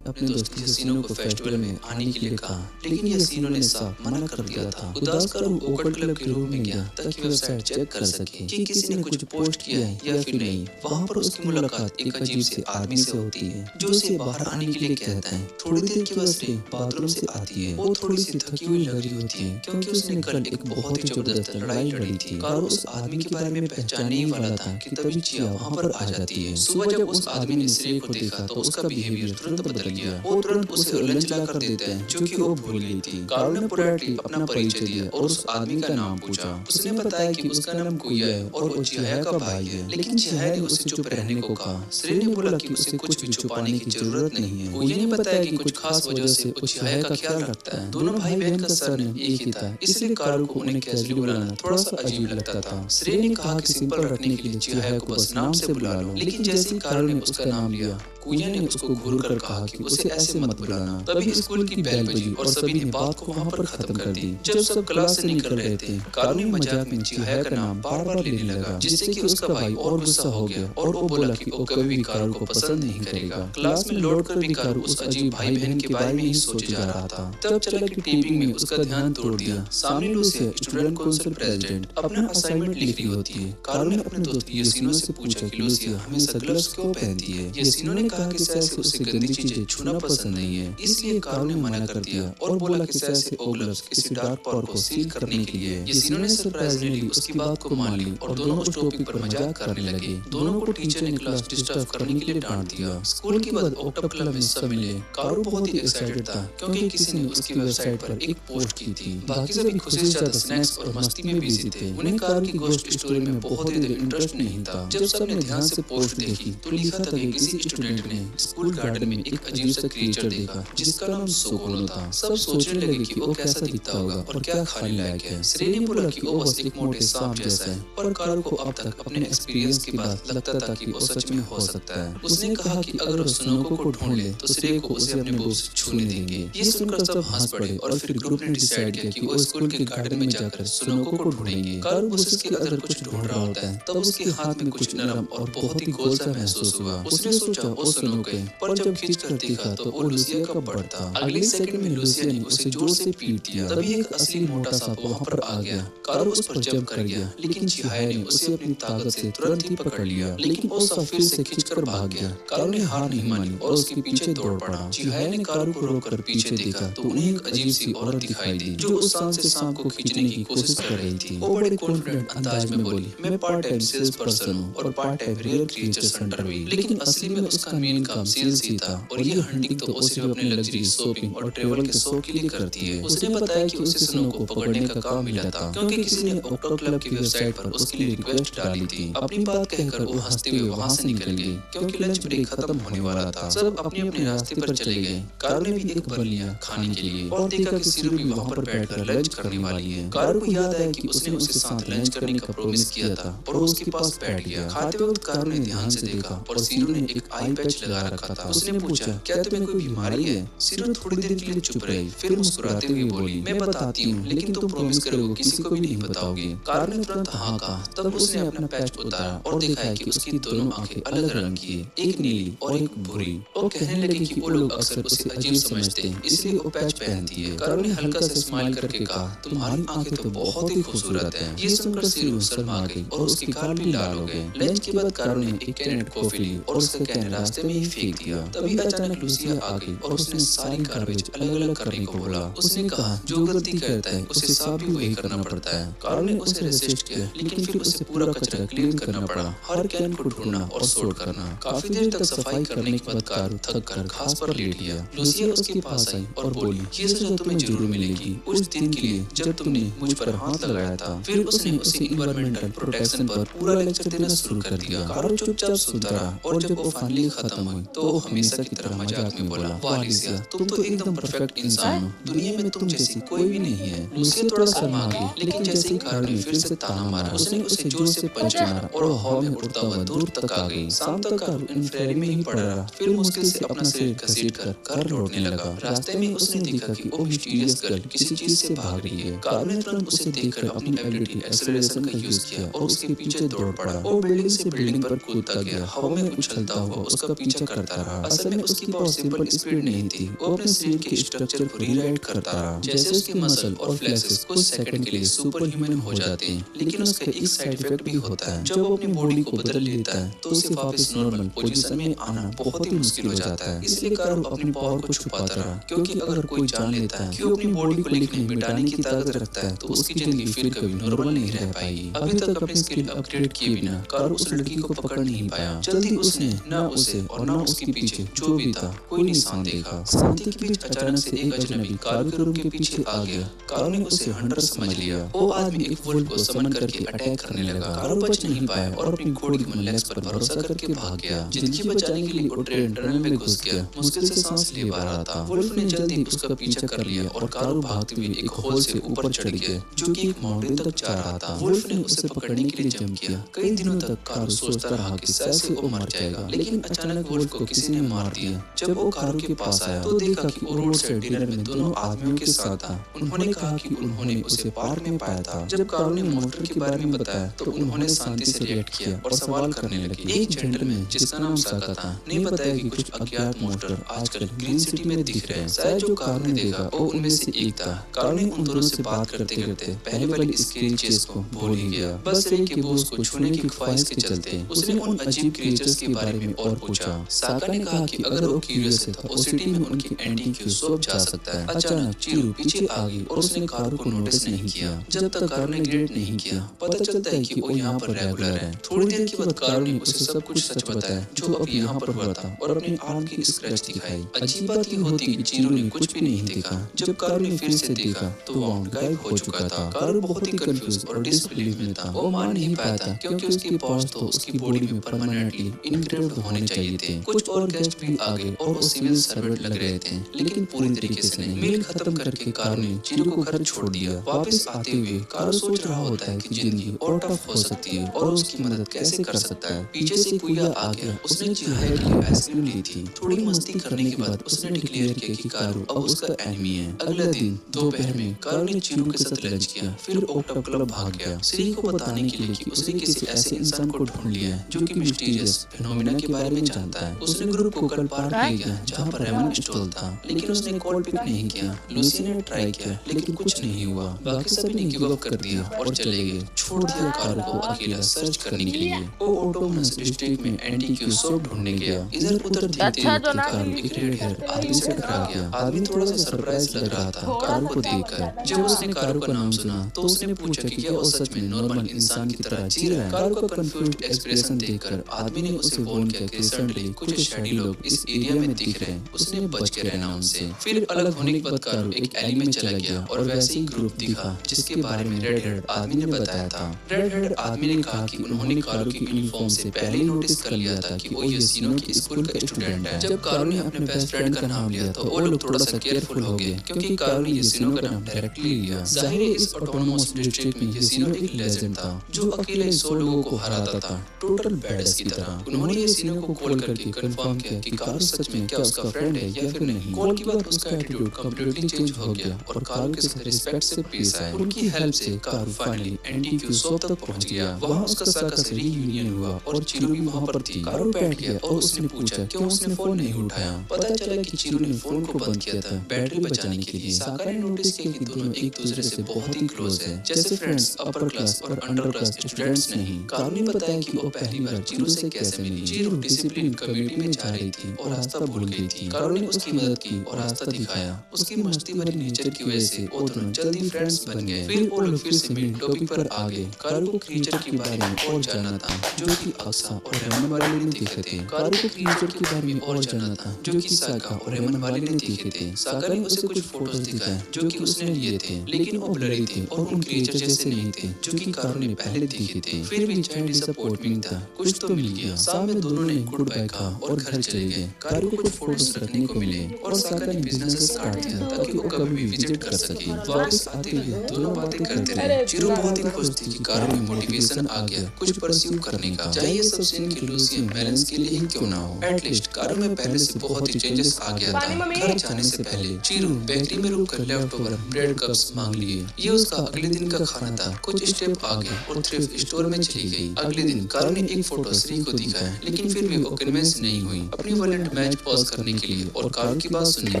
अपने दोस्त यासीनो को फेस्टिवल में आने के लिए कहा, लेकिन यासीनो ने साफ मना कर दिया था। उदास कारू ओकट क्लब के रूम में गया ताकि वह साइट चेक कर सके कि किसी ने कुछ पोस्ट किया है या फिर नहीं। वहाँ पर उसकी मुलाकात एक अजीब से आदमी से होती है जो उसे बाहर आने के लिए कहता है। थोड़ी देर के बाद से बाथरूम से आती है। वो थोड़ी सी थकी हुई लग रही होती है क्योंकि उसने कल एक बहुत ही जबरदस्त लड़ाई लड़ी थी। कारू उस आदमी के बारे में पहचानने ही वाला था कि तभी चिया वहाँ पर आ जाती है। सुबह जब उस आदमी ने श्रेय को देखा तो उसका बिहेवियर तुरंत बदल गया। वो तुरंत उसे उल्लंघन चला कर देते हैं जो कि वो भूल गई थी। कारू ने पोलाइटली अपना परिचय दिया और उस आदमी का नाम पूछा। उसने बताया कि उसका नाम कुया है और वो चिया का भाई है, लेकिन चिया ने उसे चुप रहने को कहा। श्रेय ने बोला कि उसे कुछ भी छुपाने की जरूरत नहीं है। कुया ने बताया कि कुछ खास वजह से वो चिया का ख्याल रखता है। दोनों भाई बहन का सरनेम एक ही था, इसलिए कारू को उन्हें कैजुअली बुलाना थोड़ा सा अजीब लगता था। श्रेय ने कहा कि सिंपल रखने के लिए चिया को बस नाम से बुला लो, लेकिन जैसे ही कारू ने उसका नाम लिया, कुया ने उसको घूर कर कहा कि उसे ऐसे मत बुलाना। तभी स्कूल की बेल बजी और सभी ने बात को वहाँ पर खत्म कर दी। जब सब क्लास से निकल रहे थे, कारू ने मजाक में चिया का नाम बार बार लेने लगा, जिससे कि उसका भाई और गुस्सा हो गया और वो बोला कि वो कभी भी कारू को पसंद नहीं करेगा। क्लास में लौटकर भी कारू उस अजीब भाई बहन के बारे में ही सोचे जा रहा था। तब चला कि टीपिंग में उसका ध्यान तोड़ दिया। सामने लूसिया स्टूडेंट काउंसिल प्रेसिडेंट अपना असाइनमेंट लिख रही होती है। कारू ने अपने दोस्त यासीनो से पूछा कि लूसिया हमेशा ग्लव्स क्यों पहनती है। यासीनो ने कहा कि शायद उसे गंदी चीजें छूना पसंद नहीं है, इसलिए कारू ने मना कर दिया और बोला कि शायद से वो ग्लव्स किसी डार्क पावर को सील करने के लिए। यासीनो ने सरप्राइजली उसकी बात को मान ली और दोनों उस टॉपिक पर मजाक करने लगे। दोनों को टीचर ने क्लास डिस्टर्ब करने के लिए डांट दिया। स्कूल के बाद ओक्टोप क्लब में सब मिले। कारू बहुत ही एक्साइटेड था क्योंकि किसी ने उसकी वेबसाइट पर एक पोस्ट की थी। बाकी सभी खुशी से ज्यादा स्नैक्स और मस्ती में बिजी थे। उन्हें कारू की घोस्ट स्टोरी में बहुत ही इंटरेस्ट नहीं था। जब सबने ध्यान से पोस्ट देखी तो लिखा था कि किसी स्टूडेंट ने स्कूल गार्डन में एक अजीब सा क्रिएचर देखा जिसका नाम सोकोलो था। सब सोचने लगे कि वो कैसा दिखता होगा और क्या खाने लायक है। श्रेय ने बोला कि वो बस एक मोटे सांप जैसा है, पर कारू को अब तक अपने एक्सपीरियंस के बाद लगता था कि वो सच में हो सकता है। उसने कहा कि अगर वो सुनोको को ढूंढ ले तो श्रेय को उसे अपने बोस छूने देंगे। ये सुनकर सब हंस पड़े और फिर ग्रुप ने डिसाइड किया कि वो स्कूल के गार्डन में जाकर सुनोको को ढूंढेंगे। कारू बोसेस के अंदर कुछ ढूंढ रहा होता है, तब उसके हाथ में कुछ नरम और बहुत ही गोल सा महसूस हुआ। उसने सोचा वो सुनोको है, पर जब खींच कर देखा तो वो लूसिया का बर्ड था। अगले सेकंड में लूसिया ने उसे जोर से पीट दिया। तभी एक असली मोटा सांप वहाँ पर आ गया। कारू उस पर जंप कर गया, लेकिन चिया ने उसे अपनी ताकत से तुरंत ही पकड़ लिया, लेकिन वो सांप फिर से खींचकर भाग गया। कारू ने हार नहीं मानी और उसके पीछे दौड़ पड़ा। चिया ने कारू को रोककर पीछे देखा तो उन्हें एक अजीब सी औरत दिखाई दी जो उस सांप से सांप को खींचने की कोशिश कर रही थी। वो बड़े कॉन्फिडेंट अंदाज में बोली, मैं पार्ट टाइम सेल्स पर्सन हूँ और part time real creature Hunter भी, लेकिन असली में उसका का मेन काम सेल्स ही था और ये हंटिंग तो वो सिर्फ अपने लग्जरी शॉपिंग और ट्रेवल के शौक के लिए करती है। उसने बताया कि उसे स्नो को पकड़ने का काम मिला था क्योंकि किसी ने ऑक्टो क्लब की वेबसाइट पर उसके लिए रिक्वेस्ट डाली थी। अपनी बात कहकर वो हंसते हुए वहाँ से निकल गई क्योंकि लंच ब्रेक खत्म होने वाला था। सब अपने अपने रास्ते पर चले गए। कारू ने भी एक बन लिया खाने के लिए और देखा कि सिरू भी वहाँ पर बैठकर लंच करने वाली है। कारू को याद आया कि उसने उसके साथ लंच करने का प्रॉमिस किया था और उसके पास बैठ गया। खाते वक्त कारू ने ध्यान से देखा और सिरू ने एक आई पैच लगा रखा था। उसने पूछा, क्या तुम्हें कोई बीमारी है? सिरू थोड़ी देर के लिए चुप रही, फिर मुस्कुराते हुए बोली, मैं बताती हूँ लेकिन तुम प्रॉमिस करोगे किसी को भी नहीं बताओगे। कारू ने तुरंत हाँ कहा। तब उसने अपना पैच उतारा और देखा है कि उसकी दोनों आंखें अलग रंग की है, एक नीली और एक भूरी। वो कहने लगी कि वो लोग अक्सर उसे अजीब समझते हैं इसलिए वो पैच पहनती है। कारू ने हल्का सा स्माइल करके कहा, तुम्हारी आंखें तो बहुत ही खूबसूरत हैं। ये सुनकर सिरू शर्मा गई और उसके गाल भी लाल हो गए। लंच के बाद कारू ने एक कैनेट कॉफी ली और उसका कैन रास्ते में ही फेंक दिया। तभी अचानक लूसिया आ गई और उसने सारी गार्बेज अलग अलग करने को बोला। उसने कहा, जो गलती करता है उसे साफ भी वही करना पड़ता है। कारू ने उसे रेसिस्ट किया लेकिन फिर उसे पूरा कचरा क्लीन करना पड़ा, हर कैन को ढूंढना और सोर्ट करना। काफी देर तक सफाई करने के बाद कारू थक कर घास पर लेट गया। लूसिया उसके पास आई और बोली, ये सजा तुम्हें जरूर मिलेगी उस दिन के लिए जब तुमने मुझ पर हाथ लगाया था। फिर उसने उसे इन्वायरमेंटल प्रोटेक्शन पर पूरा लेक्चर देना शुरू कर दिया। कारू चुपचाप सुनता रहा और जब वो फाइनली खत्म हुई तो वो हमेशा की तरह मजाक में बोला, वाह लूसिया, तुम तो एकदम परफेक्ट इंसान हो, दुनिया में तुम जैसी कोई भी नहीं है। लूसिया थोड़ा शर्मा गई लेकिन जैसे ही कारू ने फिर से ताना मारा उसने उसे जोर से पंच मारा और हवा में उड़ता हुआ दूर तक आ गई। शाम तक कारू इन्फ्रारेड में ही पड़ा रहा, फिर मुश्किल से अपना शरीर घसीट कर घर लौटने लगा। रास्ते में उसने देखा कि वो मिस्टीरियस गर्ल किसी चीज से भाग रही है। कारू ने तुरंत उसे देखकर अपनी एबिलिटी एक्सेलरेशन का यूज किया और उसके पीछे दौड़ पड़ा। वो बिल्डिंग से बिल्डिंग पर कूदता गया, हवा में उछलता हुआ उसका पीछा करता रहा। असल में उसकी पॉसिबल स्पीड नहीं थी, वो अपने शरीर के स्ट्रक्चर को रीराइट करता रहा। जैसे उसके मसल और फ्लेक्सेस कुछ सेकंड के लिए सुपर ह्यूमन हो जाते हैं, लेकिन उसका एक साइड इफेक्ट भी होता है। जब वो अपनी बॉडी को बदल लेता है तो उसे वापस नॉर्मल पोजीशन में आना बहुत ही मुश्किल हो जाता है। इसलिए कारू अपनी पावर को छुपाता रहा क्योंकि अगर कोई जान लेता है कि वो अपनी बॉडी को लिखने मिटाने की ताकत रखता है तो उसकी जिंदगी फिर कभी नॉर्मल नहीं रह पाएगी। अभी तक अपनी स्किल अपग्रेड किए बिना कारू उस लड़की को पकड़ नहीं पाया। जल्दी उसने न उसे और न उसके पीछे जो भी था कोई निशान देखा। शांति के बीच अचानक से एक अजनबी कारू के रूम के पीछे आ गया। कारू ने उसे हंटर समझ लिया। वो आदमी एक वुल्फ को समन करके अटैक करने लगा। कारू बच नहीं पाया और अपनी घोड़ी के लेग्स पर भरोसा करके भाग गया। जिंदगी बचाने के लिए वो ट्रेन टनल में घुस गया। मुश्किल से सांस ले पा रहा था। वुल्फ ने जल्दी उसका पीछा कर लिया और कारू भागते हुए एक होल से ऊपर चढ़ गया जो कि एक माउंटेन तक जा रहा था। वुल्फ ने उसे पकड़ने के लिए जंप किया। कई दिनों तक कारू सोचता रहा कि शायद से वो मर जाएगा, लेकिन अचानक वुल्फ को किसी ने मार दिया। जब वो कारू के पास आया तो देखा कि वो रोड साइड डिनर में दोनों आदमियों के साथ था। उन्होंने कहा कि उन्होंने उसे पार्क में पाया था। जब कारू ने मॉन्स्टर के बारे में बताया तो उन्होंने शांति से रिएक्ट किया और सवाल करने लगे। एक जेंटलमैन जिसका नाम साका था ने बताया कि कुछ अज्ञात मॉन्स्टर आजकल ग्रीन सिटी में दिख रहे हैं। शायद जो कारू ने देखा वो उनमें से एक था। कारू ने उन दोनों से बात करते करते पहले वाली स्क्रीन चेस को भूल ही गया। बस रेल के बोझ को छूने की ख्वाहिश के चलते उसने उन अजीब क्रिएचर्स के बारे में और पूछा। साका ने कहा कि अगर वो क्यूरियस है तो उस सिटी में उनकी एंटी क्यू शॉप जा सकता है। अचानक चिरू पीछे आ गई और उसने कारू को नोटिस नहीं किया। जब तक कारू ने ग्रेड नहीं किया पता चलता है कि वो यहाँ पर रेगुलर है। थोड़ी देर के बाद कारू ने उसे सब कुछ सच बताया जो अब यहाँ पर हुआ था और अपने आर्म की स्क्रैच दिखाई। अजीब बात ये होती कि चिरू ने कुछ भी नहीं देखा। जब कारू ने फिर से देखा तो वाउंड गायब हो चुका था। कारू बहुत ही कंफ्यूज और डिसबिलीव में था। वो मान नहीं पाया था क्योंकि उसके पास तो उसकी बॉडी में परमानेंटली इनग्रेव्ड होने चाहिए थे। कुछ और गेस्ट भी आ गए और वो सिविल सर्वेंट लग रहे थे, लेकिन पूरी तरीके से नहीं। मील खत्म करके कारू ने चिरू को घर छोड़ दिया। वापस आते हुए कारू सोच रहा होता है कि जिंदगी और टफ हो सकती है और उसकी मदद कैसे कर सकता है। पीछे से कुया आ गया। उसने चिहाई के लिए आइसक्रीम ली थी। थोड़ी मस्ती करने के बाद उसने डिक्लेयर किया कि कारू अब उसका एनिमी है। अगले दिन दोपहर में कारू ने चिरू के साथ लंच किया, फिर ऑक्टो क्लब भाग गया श्री को बताने के लिए कि उसने किसी ऐसे इंसान को ढूंढ लिया है जो कि मिस्टीरियस फिनोमेना के बारे में जानता है। उसने ग्रुप को कल पार्क ले गया जहाँ पर रेमन स्टॉल था, लेकिन उसने कॉल पिक नहीं किया। लूसी ने ट्राई किया लेकिन कुछ नहीं हुआ। बाकी सभी ने गिव अप कर दिया और चले गए, छोड़ दिया कारू को अकेला सर्च करने के लिए। वो ऑटोमनस डिस्ट्रिक्ट में एंटी क्यू शॉप ढूंढने गया। इधर उधर देखते देखते कारू एक रेड हेयर आदमी से टकरा गया। आदमी थोड़ा सा सरप्राइज लग रहा था कारू को देखकर। जब उसने कारू का नाम सुना तो उसने पूछा कि क्या वो सच में नॉर्मल इंसान की तरह जी रहा है। कारू का कंफ्यूज्ड एक्सप्रेशन देखकर आदमी ने उसे वार्न किया कि सर कोइंसिडेंटली कुछ शैडी लोग इस एरिया में दिख रहे हैं, उसने बच के रहना उनसे। फिर अलग होने के बाद कारू एक एली में चला गया और वैसे ही ग्रुप दिखा जिसके बारे में रेड हेड आदमी ने बताया था। रेड हेड आदमी ने कहा कि उन्होंने कारू की यूनिफॉर्म से पहले ही नोटिस कर लिया था कि वो यसीनो के स्कूल का स्टूडेंट है। जब कारू ने अपने बेस्ट फ्रेंड का नाम लिया तो वो लोग थोड़ा सा केयरफुल हो गए क्योंकि कारू ने यसीनो का नाम डायरेक्टली लिया। जाहिर है इस ऑटोनोमस डिस्ट्रिक्ट में यसीनो एक लेजेंड था जो अकेले 100 लोगों को हराता था, टोटल बैडस की तरह। उन्होंने यसीनो को कॉल करके कंफर्म किया कि कारू सच में क्या उसका फ्रेंड है या फिर नहीं। कॉल के बाद उसका एटीट्यूड कंप्लीटली चेंज हो गया और कारू के साथ रिस्पेक्ट से पेश आया। उनकी हेल्प से कारू फाइनली एनटीक्यू शॉप तक पहुंच गया। वहां उसका साका से रीयूनियन हुआ और चिरू भी वहां पर थी। कारू बैठ गया और उसने पूछा क्यों उसने फोन नहीं उठाया। पता चला कि चिरू ने फोन को बंद किया था बैटरी बचाने के लिए। साका ने नोटिस किया कि दोनों एक दूसरे से बहुत ही क्लोज है, जैसे फ्रेंड्स, अपर क्लास और अंडर क्लास स्टूडेंट्स नहीं। कारू ने बताया कि वो पहली बार चिरू से कैसे मिली। चिरू डिसिप्लिन कमेटी में जा रही थी और रास्ता भूल गई थी। कारू ने उसकी मदद की और रास्ता दिखाया। उसकी मस्ती भरी नेचर की वजह से वो दोनों जल्दी फ्रेंड्स बन गए। फिर वो लोग फिर से मेन टॉपिक पर आ गए। कारू को क्रीचर के बारे में और जानना था जो कि अक्सा और रेमन वाले ने देखे थे। कारू को क्रीचर के बारे में और जानना था जो कि साका और रेमन वाले ने देखे थे। साका ने उसे कुछ फोटोज दिखाए जो कि उसने लिए थे लेकिन वो ब्लरी थे और उन क्रीचर जैसे नहीं थे जो कि कारू ने पहले देखे थे। फिर भी चाहे डिसअपॉइंटमेंट था, कुछ तो मिल गया। शाम में दोनों ने गुड बाय कहा और घर चले गए। कारू को कुछ फोटोज रखने को मिले और साका ने बिजनेस स्टार्ट किया ताकि वो कभी भी विजिट कर सके। वापस आते हुए दोनों बातें करते रहे। चिरू बहुत ही खुश थी कि कारू में मोटिवेशन आ गया कुछ परस्यू करने का, चाहे ये सब सीन के लूसियन बैलेंस के लिए ही क्यों ना हो। एटलीस्ट कारू में पहले से बहुत ही चेंजेस आ गया था। घर जाने से पहले चिरू बेकरी में रुक कर लेफ्ट ओवर ब्रेड कप्स मांग लिए। ये उसका अगले दिन का खाना था। कुछ स्टेप आगे और थ्रिफ्ट स्टोर में चली गई। अगले दिन कारू ने एक फोटो श्री को दिखाया लेकिन फिर भी वो कन्विंस नहीं हुई अपनी वॉलेट मैच पॉज करने के लिए और कारू की बात सुनने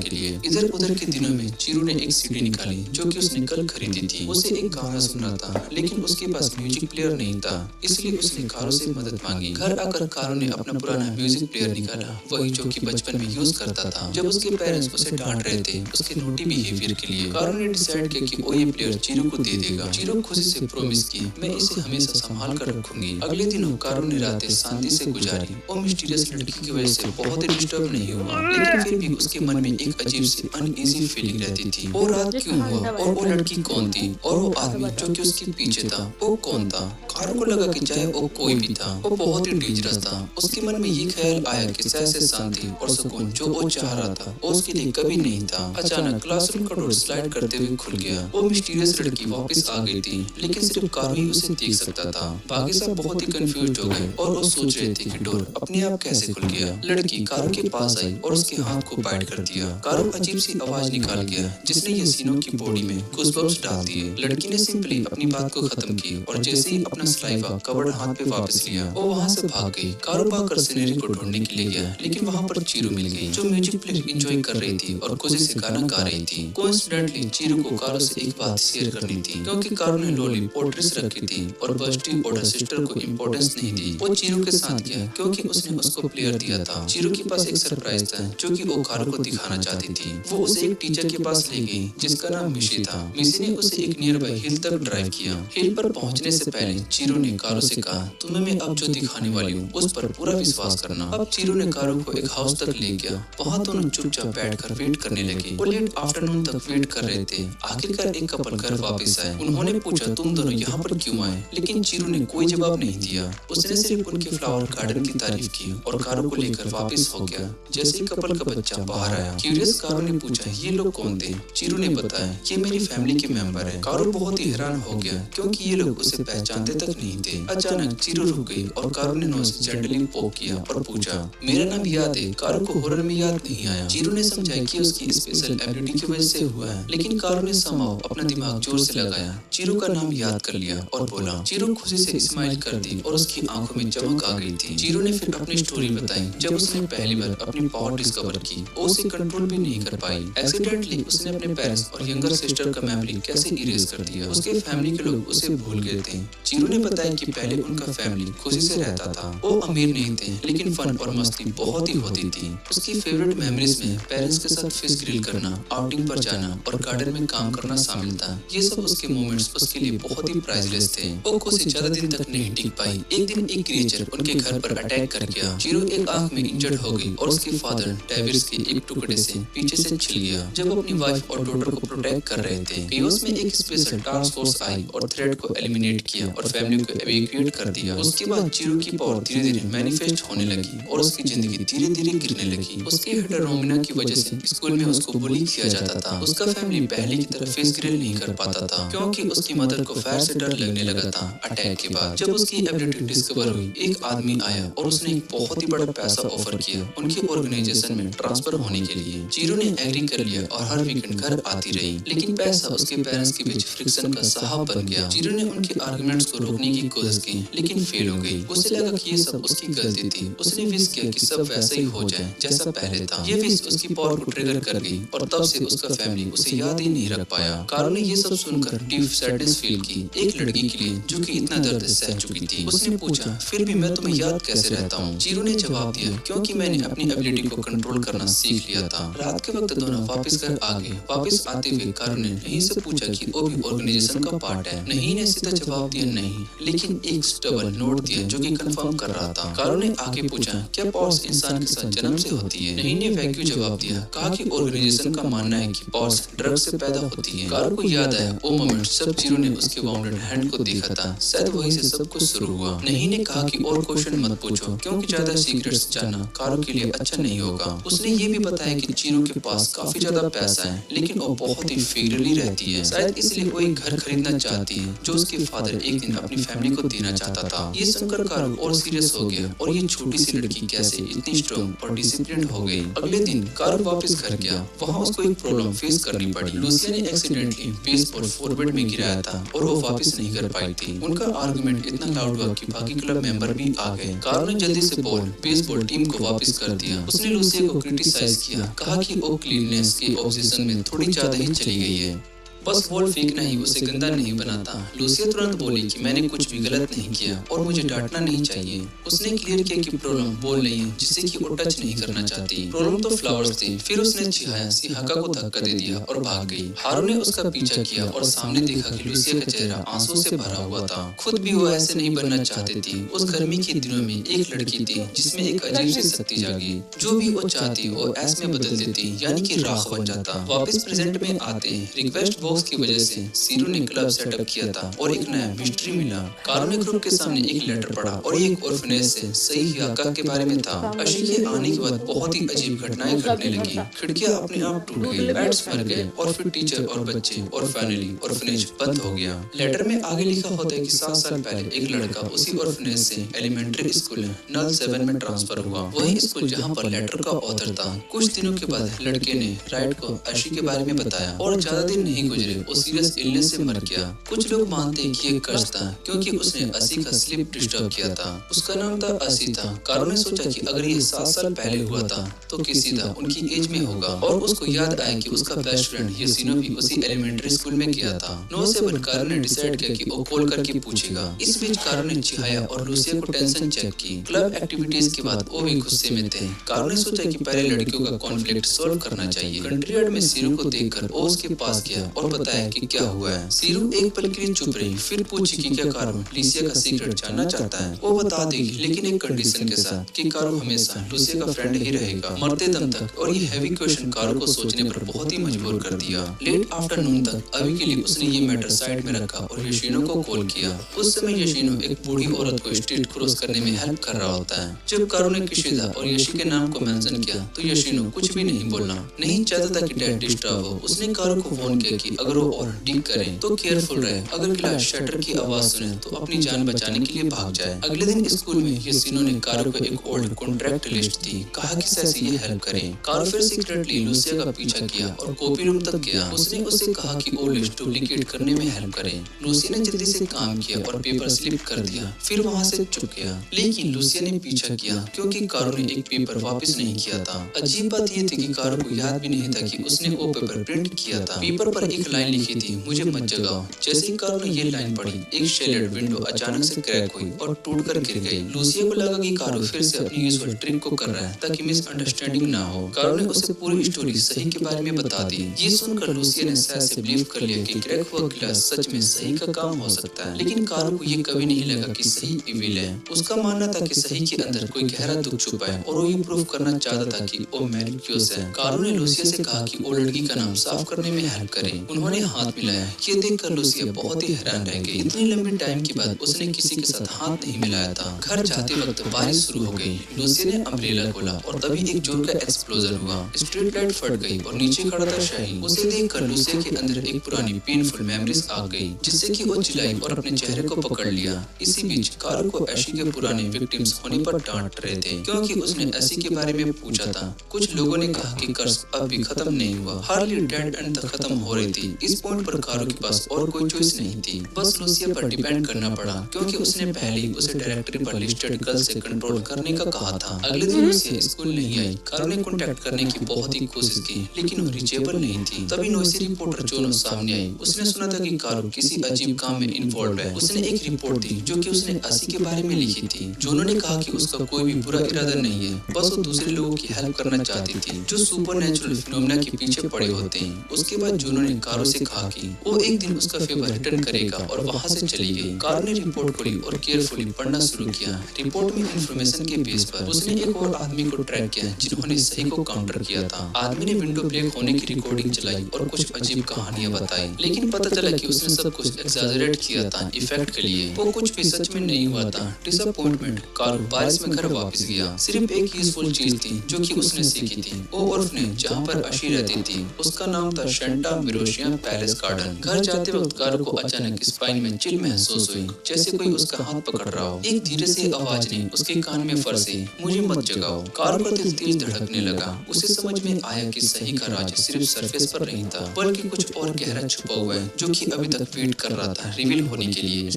के लिए। इधर उधर के दिनों में चिरू ने एक सीडी निकाली जो कि उसने कल खरीदी थी। उसे एक गाना सुनना था लेकिन उसके पास म्यूजिक प्लेयर नहीं था, इसलिए उसने कारू से मदद मांगी। घर आकर कारू ने अपना पुराना म्यूजिक प्लेयर निकाला, वही जो कि बचपन में यूज करता था जब उसके पेरेंट्स उसे डांट रहे थे उसके नोटी बिहेवियर के लिए। कारू ने डिसाइड किया कि वो ये प्लेयर चिरू को दे देगा। चिरू खुशी से प्रॉमिस की मैं इसे हमेशा संभाल कर रखूंगी। अगले दिनों कारू ने रातें शांति से गुजारी। वो मिस्टीरियस लड़की की वजह से बहुत ही डिस्टर्ब नहीं हुआ लेकिन फिर भी उसके मन में एक अजीब सी अनईजी फीलिंग रहती थी। वो रात क्यों हुआ और वो लड़की कौन थी और वो आदमी जो कि उसके पीछे था वो कौन था। कारू को लगा कि चाहे वो कोई भी था वो बहुत ही डेंजरस था। उसके मन में ये ख्याल आया कि शायद शांति और सुकून जो वो चाह रहा था वो उसके लिए कभी नहीं था। अचानक क्लासरूम का डोर स्लाइड करते हुए खुल गया। वो मिस्टीरियस लड़की वापस आ गई थी लेकिन सिर्फ कारू ही उसे देख सकता था। बाकी सब बहुत ही कंफ्यूज हो गए और वो सोच रहे थे कि डोर अपने आप कैसे खुल गया। लड़की कारू के पास आई और उसके हाथ को बाइट कर दिया। कारू अजीब सी आवाज निकाल गया जिसने यसीनो की बॉडी में गूज़बम्प्स डाल दिए। लड़की ने सिंपली अपनी बात को खत्म की और जैसे ही अपना सलाइवा कवर्ड हाथ पे वापस लिया वो वहाँ से भाग गई। कारू भागकर सिनेरी को ढूंढने के लिए गया लेकिन वहाँ पर चिरू मिल गई जो म्यूजिक प्ले एंजॉय कर रही थी और खुशी से गाना गा रही थी। कोइंसिडेंटली चिरू को कारू से एक बात शेयर करनी थी क्योंकि कारू ने लोली पोर्ट्रेस रखी थी और बस्टी और सिस्टर को इम्पोर्टेंस नहीं दी। वो चिरू के साथ गया क्योंकि उसने उसको प्लेयर दिया था। चिरू के पास एक सरप्राइज था जो कि वो कारू को दिखाना चाहती थी। वो उसे एक टीचर के पास ले गई जिसका नाम मिशी था। मिशी ने उसे एक नियर बाय हिल तक ड्राइव किया। हिल पर पहुंचने से पहले चिरू ने कारू से कहा तुम्हें मैं अब जो दिखाने वाली हूँ उस पर पूरा विश्वास करना। अब चिरू ने कारू को एक हाउस तक ले गया। वहाँ दोनों चुपचाप बैठकर वेट करने लगे। वो लेट आफ्टरनून तक वेट कर रहे थे। आखिरकार एक कपल घर वापस आए। उन्होंने पूछा तुम दोनों यहाँ पर क्यों आए, लेकिन चिरू ने कोई जवाब नहीं दिया। उसने सिर्फ उनके फ्लावर गार्डन की तारीफ की और कारू को लेकर वापस हो गया। जैसे ही कपल का बच्चा बाहर आया क्यूरियस कारू ने पूछा ये लोग कौन थे। चिरू ने बताया ये मेरी फैमिली के मेंबर है। कारू बहुत ही हैरान हो गया क्योंकि ये लोग उसे पहचानते तक नहीं थे। अचानक चिरू रुक गई और कारू ने नोज जेंटली पोक किया और पूछा मेरा नाम याद है। कारू को हॉरर में याद नहीं आया। चिरू ने समझा कि उसकी स्पेशल एबिलिटी की वजह से हुआ है लेकिन कारू ने समहाउ अपना दिमाग जोर से लगाया। चिरू का नाम याद कर लिया और बोला। चिरू खुशी से स्माइल कर दी और उसकी आंखों में चमक आ गई थी। चिरू ने फिर अपनी स्टोरी बताई जब उसने पहली बार अपनी पावर डिस्कवर की। वो उसे कंट्रोल भी नहीं कर पाई। एक्सीडेंटली उसने अपने पेरेंट्स और यंगर सिस्टर का मेमोरी कैसे इरेज कर दिया। उसके फैमिली के लोग उसे भूल गए थे। चिरू ने ने बताया कि पहले उनका फैमिली खुशी से रहता था। वो अमीर नहीं थे, लेकिन फन और मस्ती बहुत ही होती थी। उसकी फेवरेट मेमोरीज में पेरेंट्स के साथ फिश ग्रिल करना, आउटिंग पर जाना और गार्डन में काम करना शामिल था। ये सब उसके मोमेंट्स उसके लिए बहुत ही प्राइसलेस थे। वो खुशी ज्यादा दिन तक नहीं टिक पाई। एक दिन एक क्रिएचर उनके घर पर अटैक कर गया। चिरो एक आंख में इंजर्ड हो गई और उसके फादर डेविड्स के एक टुकड़े से पीछे से छिल गया। जब वो अपनी वाइफ और डॉटर को प्रोटेक्ट कर रहे थे, केओस में एक स्पेशल टास्क फोर्स आई और थ्रेट को एलिमिनेट किया और फैमिली को एवेक्यूएट कर दिया। उसके बाद चिरो की पावर धीरे धीरे मैनिफेस्ट होने लगी और उसकी जिंदगी धीरे धीरे गिरने लगी। उसके हेटर रोमिना की वजह से स्कूल में उसको बुली किया जाता था। उसका फैमिली पहले की तरह फेस ग्रिल नहीं कर पाता था, क्योंकि उसकी मदर को फायर से डर लगने लगा था। अटैक के बाद जब उसकी एबिलिटी डिस्कवर हुई, एक आदमी आया और उसने एक बहुत ही बड़ा पैसा ऑफर किया उनके ऑर्गेनाइजेशन में ट्रांसफर होने के लिए। चिरो ने एग्री कर लिया और हर वीकेंड घर आती रही, लेकिन पैसा उसके पेरेंट्स के बीच फ्रिक्शन का साहब बन गया। चिरो ने उनके आर्गुमेंट्स को रोकने की कोशिश की, लेकिन फेल हो गई। उसे लगा कि ये सब उसकी गलती थी। उसने विश किया कि सब वैसे ही हो जाए जैसा पहले था। ये विश उसकी पावर को ट्रिगर कर गई और तब से उसका फैमिली उसे याद ही नहीं रख पाया। कार्ल ने ये सब सुनकर डीप सैडनेस फील की, एक लड़की के लिए जो कि इतना दर्द सह चुकी थी। उसने पूछा, फिर भी मैं तुम्हें याद कैसे रहता हूँ? चिरो ने जवाब दिया, क्योंकि मैंने अपनी एबिलिटी को कंट्रोल करना सीख लिया था। रात के वक्त दोनों वापस घर आ गए। वापस आते हुए कार्ल ने नहीं से पूछा कि वो भी ऑर्गेनाइजेशन का पार्ट है। नहीं ने सीधा जवाब दिया नहीं, लेकिन एक स्टबल नोट दिया जो कि कंफर्म कर रहा था। कार्ल ने आगे पूछा, क्या पावर्स इंसान के साथ जन्म से होती है? नहीं ने वैक्यू जवाब दिया, कहा कि ऑर्गेनाइजेशन का मानना है कि पावर्स ड्रग से पैदा होती है। कार्ल को याद आया वो मोमेंट जब चिरो ने उसके वाउंडेड हैंड को देखा था। शायद वहीं से सब कुछ शुरू हुआ। नहीं ने कहा कि और क्वेश्चन मत पूछो, क्योंकि ज्यादा सीक्रेट्स जानना कार्ल के लिए अच्छा नहीं होगा। उसने ये भी बताया कि चिरो के पास काफी ज्यादा पैसा है, लेकिन वो बहुत ही फेयरली रहती है। शायद इसलिए वो एक घर खरीदना चाहती है जो उसके फादर एक दिन अपनी फैमिली को देना चाहता था। ये सुनकर कार्ल और सीरियस हो गया और ये छोटी सी लड़की कैसे इतनी स्ट्रॉन्ग और डिसिप्लिन्ड हो गई। अगले दिन कार्ल वापस घर गया। वहाँ उसको एक प्रॉब्लम फेस करनी पड़ी। लूसिया ने एक्सीडेंटली बेसबॉल फॉरवर्ड में गिराया था और वो वापस नहीं कर पाई थी। उनका आर्गुमेंट इतना लाउड हुआ कि बाकी क्लब मेंबर भी आ गए। कार्ल ने जल्दी से बेसबॉल टीम को वापस कर दिया। उसने लूसिया को क्रिटिसाइज किया, कहा कि वो क्लीननेस के ऑब्सेशन में थोड़ी ज्यादा ही चली गई है। बस बॉल फेंकना ही उसे गंदा नहीं बनाता। लूसिया तुरंत बोली कि मैंने कुछ भी गलत नहीं किया और मुझे डांटना नहीं चाहिए। उसने क्लियर किया कि प्रॉब्लम बॉल नहीं है जिसे कि वो टच नहीं करना चाहती। प्रॉब्लम तो फ्लावर्स थे। फिर उसने सिहाका को धक्का दे दिया और भाग गई। हारू ने उसका पीछा किया और सामने देखा कि लूसिया का चेहरा आंसू से भरा हुआ था। खुद भी वो ऐसे नहीं बनना चाहती थी। उस गर्मी के दिनों में एक लड़की थी जिसमें एक अजीब सी शक्ति जागी। जो भी वो चाहती वो ऐस में बदल देती, यानी कि राख बन जाता। वापस प्रेजेंट में आते रिक्वेस्ट बॉक्स की वजह से सीरू ने क्लब सेटअप किया था और एक नया मिस्ट्री मिला। कार्ल ने ग्रुप के सामने एक लेटर पढ़ा और ये एक ऑर्फनेज से सही हियाका के बारे में था। अशी के आने के बाद बहुत ही अजीब घटनाएं घटने लगी। खिड़कियां अपने आप टूट गई, पेट्स मर गए और फिर टीचर और बच्चे और फाइनली ऑर्फनेज बंद हो गया। लेटर में आगे लिखा होता है कि 7 साल पहले एक लड़का उसी ऑर्फनेज से एलिमेंट्री स्कूल नल 7 में ट्रांसफर हुआ। वही स्कूल जहाँ पर लेटर का ऑथर था। कुछ दिनों के बाद लड़के ने राइट को अशी के बारे में बताया और ज्यादा दिन नहीं गुजरे सीरियस इलनेस से मर गया। कुछ लोग मानते हैं कि ये कर्ज था, क्योंकि उसने असी का स्लीप डिस्टर्ब किया था। उसका नाम था असी था। कार्ल ने सोचा कि अगर ये 7 साल पहले हुआ था तो किसी सीधा उनकी एज में होगा और उसको याद आया कि उसका बेस्ट फ्रेंड योशिनो भी उसी एलिमेंट्री स्कूल में गया था। 9 से 1 कार्ल ने डिसाइड किया कि वो कॉल करके पूछेगा। इस बीच कार्ल ने चिहाया और लूसिया को टेंशन चेक की। क्लब एक्टिविटीज के बाद वो भी गुस्से में थे। कार्ल ने सोचा कि पहले लड़कियों का कॉन्फ्लिक्ट सॉल्व करना चाहिए। कंट्री यार्ड में सीरू को देखकर वो उसके पास गया और बताया कि क्या हुआ है। सीरू एक पल के लिए चुप रही, फिर पूछी कि क्या कार्ल लूसिया का सीक्रेट जानना चाहता है। वो बता देगी, लेकिन एक कंडीशन के साथ कि कार्ल हमेशा लूसिया का फ्रेंड ही रहेगा मरते दम तक। और ये हैवी क्वेश्चन कार्ल को सोचने पर बहुत ही मजबूर कर दिया। लेट आफ्टरनून तक अभी के लिए उसने ये मैटर साइड में रखा और योशिनो को कॉल किया। उस समय योशिनो एक बूढ़ी औरत को स्ट्रीट क्रॉस करने में हेल्प कर रहा होता है। जब कार्ल ने किशिदा और योशी के नाम को मेंशन किया तो योशिनो कुछ भी नहीं बोलना, नहीं चाहता था कि डैड डिस्टर्ब हो। उसने कार्ल को फोन किया कि अगर वो और डील करे तो केयरफुल रहे, अगर क्लास शटर की आवाज सुने तो अपनी जान बचाने के लिए भाग जाए। अगले दिन स्कूल में योशिनो ने कार्ल को एक ओल्ड कॉन्ट्रैक्ट लिस्ट दी, कहा कि कैसे ये हेल्प करें। कार्ल फिर सीक्रेटली लूसिया का पीछा किया और कॉपी रूम तक गया। उसने उसे कहा कि वो लिस्ट डुप्लीकेट करने में हेल्प करे। लूसिया ने जल्दी से काम किया और पेपर स्लिप कर दिया, फिर वहाँ से चुप गया। लेकिन लूसिया ने पीछा किया क्योंकि कार्ल ने एक पेपर वापस नहीं किया था। अजीब बात यह थी कि कार्ल को याद भी नहीं था कि उसने वो पेपर प्रिंट किया था। पेपर पर एक एक लाइन लिखी थी, मुझे मत जगाओ। जैसे ही कारो ने ये लाइन पढ़ी, एक शेल्ड विंडो अचानक से क्रैक हुई और टूटकर गिर गई। लूसिया को लगा कि कारो फिर से अपनी यूजुअल ट्रिक को कर रहा है ताकि मिसअंडरस्टैंडिंग ना हो। कारो ने उसे पूरी स्टोरी सही के बारे में बता दी। ये सुनकर लूसिया ने शायद से बिलीव कर लिया कि क्रैक हुआ गिलास सच में सही का काम हो सकता है। लेकिन कारो को ये कभी नहीं लगा कि सही इविल है। उसका मानना था कि सही के अंदर कोई गहरा दुख छुपा है और वो ये प्रूव करना चाहता था कि वो मैलिक्योस है। कारो ने लूसिया से कहा कि वो लड़की का नाम साफ करने में हेल्प करे। उन्होंने हाथ मिलाया। ये देखकर लूसिया बहुत ही हैरान रह गई। इतनी लंबी टाइम के बाद उसने किसी के साथ हाथ नहीं मिलाया था। घर जाते वक्त बारिश शुरू हो गई। लूसिया ने अम्ब्रेला खोला और तभी एक जोर का एक्सप्लोजन हुआ। स्ट्रीट लाइट फट गई और नीचे खड़ा था शाहीन। उसे देखकर लूसिया के अंदर एक पुरानी पेनफुल मेमोरीज आ गई, जिससे कि वो चिल्लाई और अपने चेहरे को पकड़ लिया। इसी बीच कारो को ऐशी के पुराने विक्टिम्स होने पर डांट रहे थे, क्योंकि उसने ऐशी के बारे में पूछा था। कुछ लोगों ने कहा कि कर्स अब भी खत्म नहीं हुआ। हार्ली डेड एंड तक खत्म हो रही थी। इस पॉइंट पर कारो के पास और कोई चॉइस नहीं थी, बस लूसिया पर डिपेंड करना पड़ा, क्योंकि उसने पहले ही उसे डायरेक्टरी पर लिस्टेड गर्ल से कंट्रोल करने का कहा था। अगले दिन लूसिया स्कूल नहीं आई। कारो ने कॉन्टेक्ट करने की बहुत ही कोशिश की, लेकिन वो रीचेबल नहीं थी। तभी नोइसी रिपोर्टर जोनो सामने आई। उसने सुना था कि कारो किसी अजीब काम में इन्वॉल्व है। उसने एक रिपोर्ट दी जो कि उसने ऐशी के बारे में लिखी थी। जोनो ने कहा कि उसका कोई भी बुरा इरादा नहीं है, बस वो दूसरे लोगों की हेल्प करना चाहती थी जो सुपरनेचुरल फिनोमेना के पीछे पड़े होते हैं। उसके बाद जोनो ने कारो से कहा कि वो एक दिन उसका फेवर रिटर्न करेगा और वहाँ से चली गई। कारो ने रिपोर्ट खोली और केयरफुली पढ़ना शुरू किया। रिपोर्ट में इंफॉर्मेशन के बेस पर उसने एक और आदमी को ट्रैक किया जिन्होंने सही को काउंटर किया था। आदमी ने विंडो ब्रेक होने की रिकॉर्डिंग चलाई और कुछ अजीब कहानियां बताई, लेकिन पता चला कि उसने सब कुछ एक्सैजरेट किया था इफेक्ट के लिए। वो कुछ भी सच में नहीं हुआ था। डिसअपॉइंटमेंट, कारो बारिश में घर वापस गया। सिर्फ एक यूजफुल चीज थी जो कि उसने सीखी थी। वो ऑर्फनेज जहाँ पर अशी रहती थी उसका नाम था सेंटा मिरोशिया पैलेस गार्डन। घर जाते वक्त कारो को अचानक स्पाइन में चिल महसूस हुई, जैसे कोई उसका हाथ पकड़ रहा हो। एक धीरे से आवाज ने उसके कान में फंसी, मुझे मत जगाओ। कारो का दिल तेज धड़कने लगा। उसे समझ में आया कि सही का राज सिर्फ सरफेस पर नहीं था, बल्कि कुछ और गहरा छुपा हुआ है जो कि अभी तक वेट कर रहा था रिवील होने के लिए।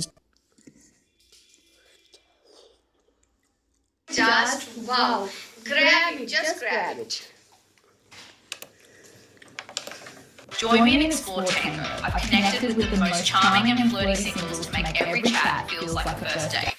Just wow. Grab it, just grab it. Join me and explore Tango. I've connected with the most charming and flirty singles to make every chat feels like a first date.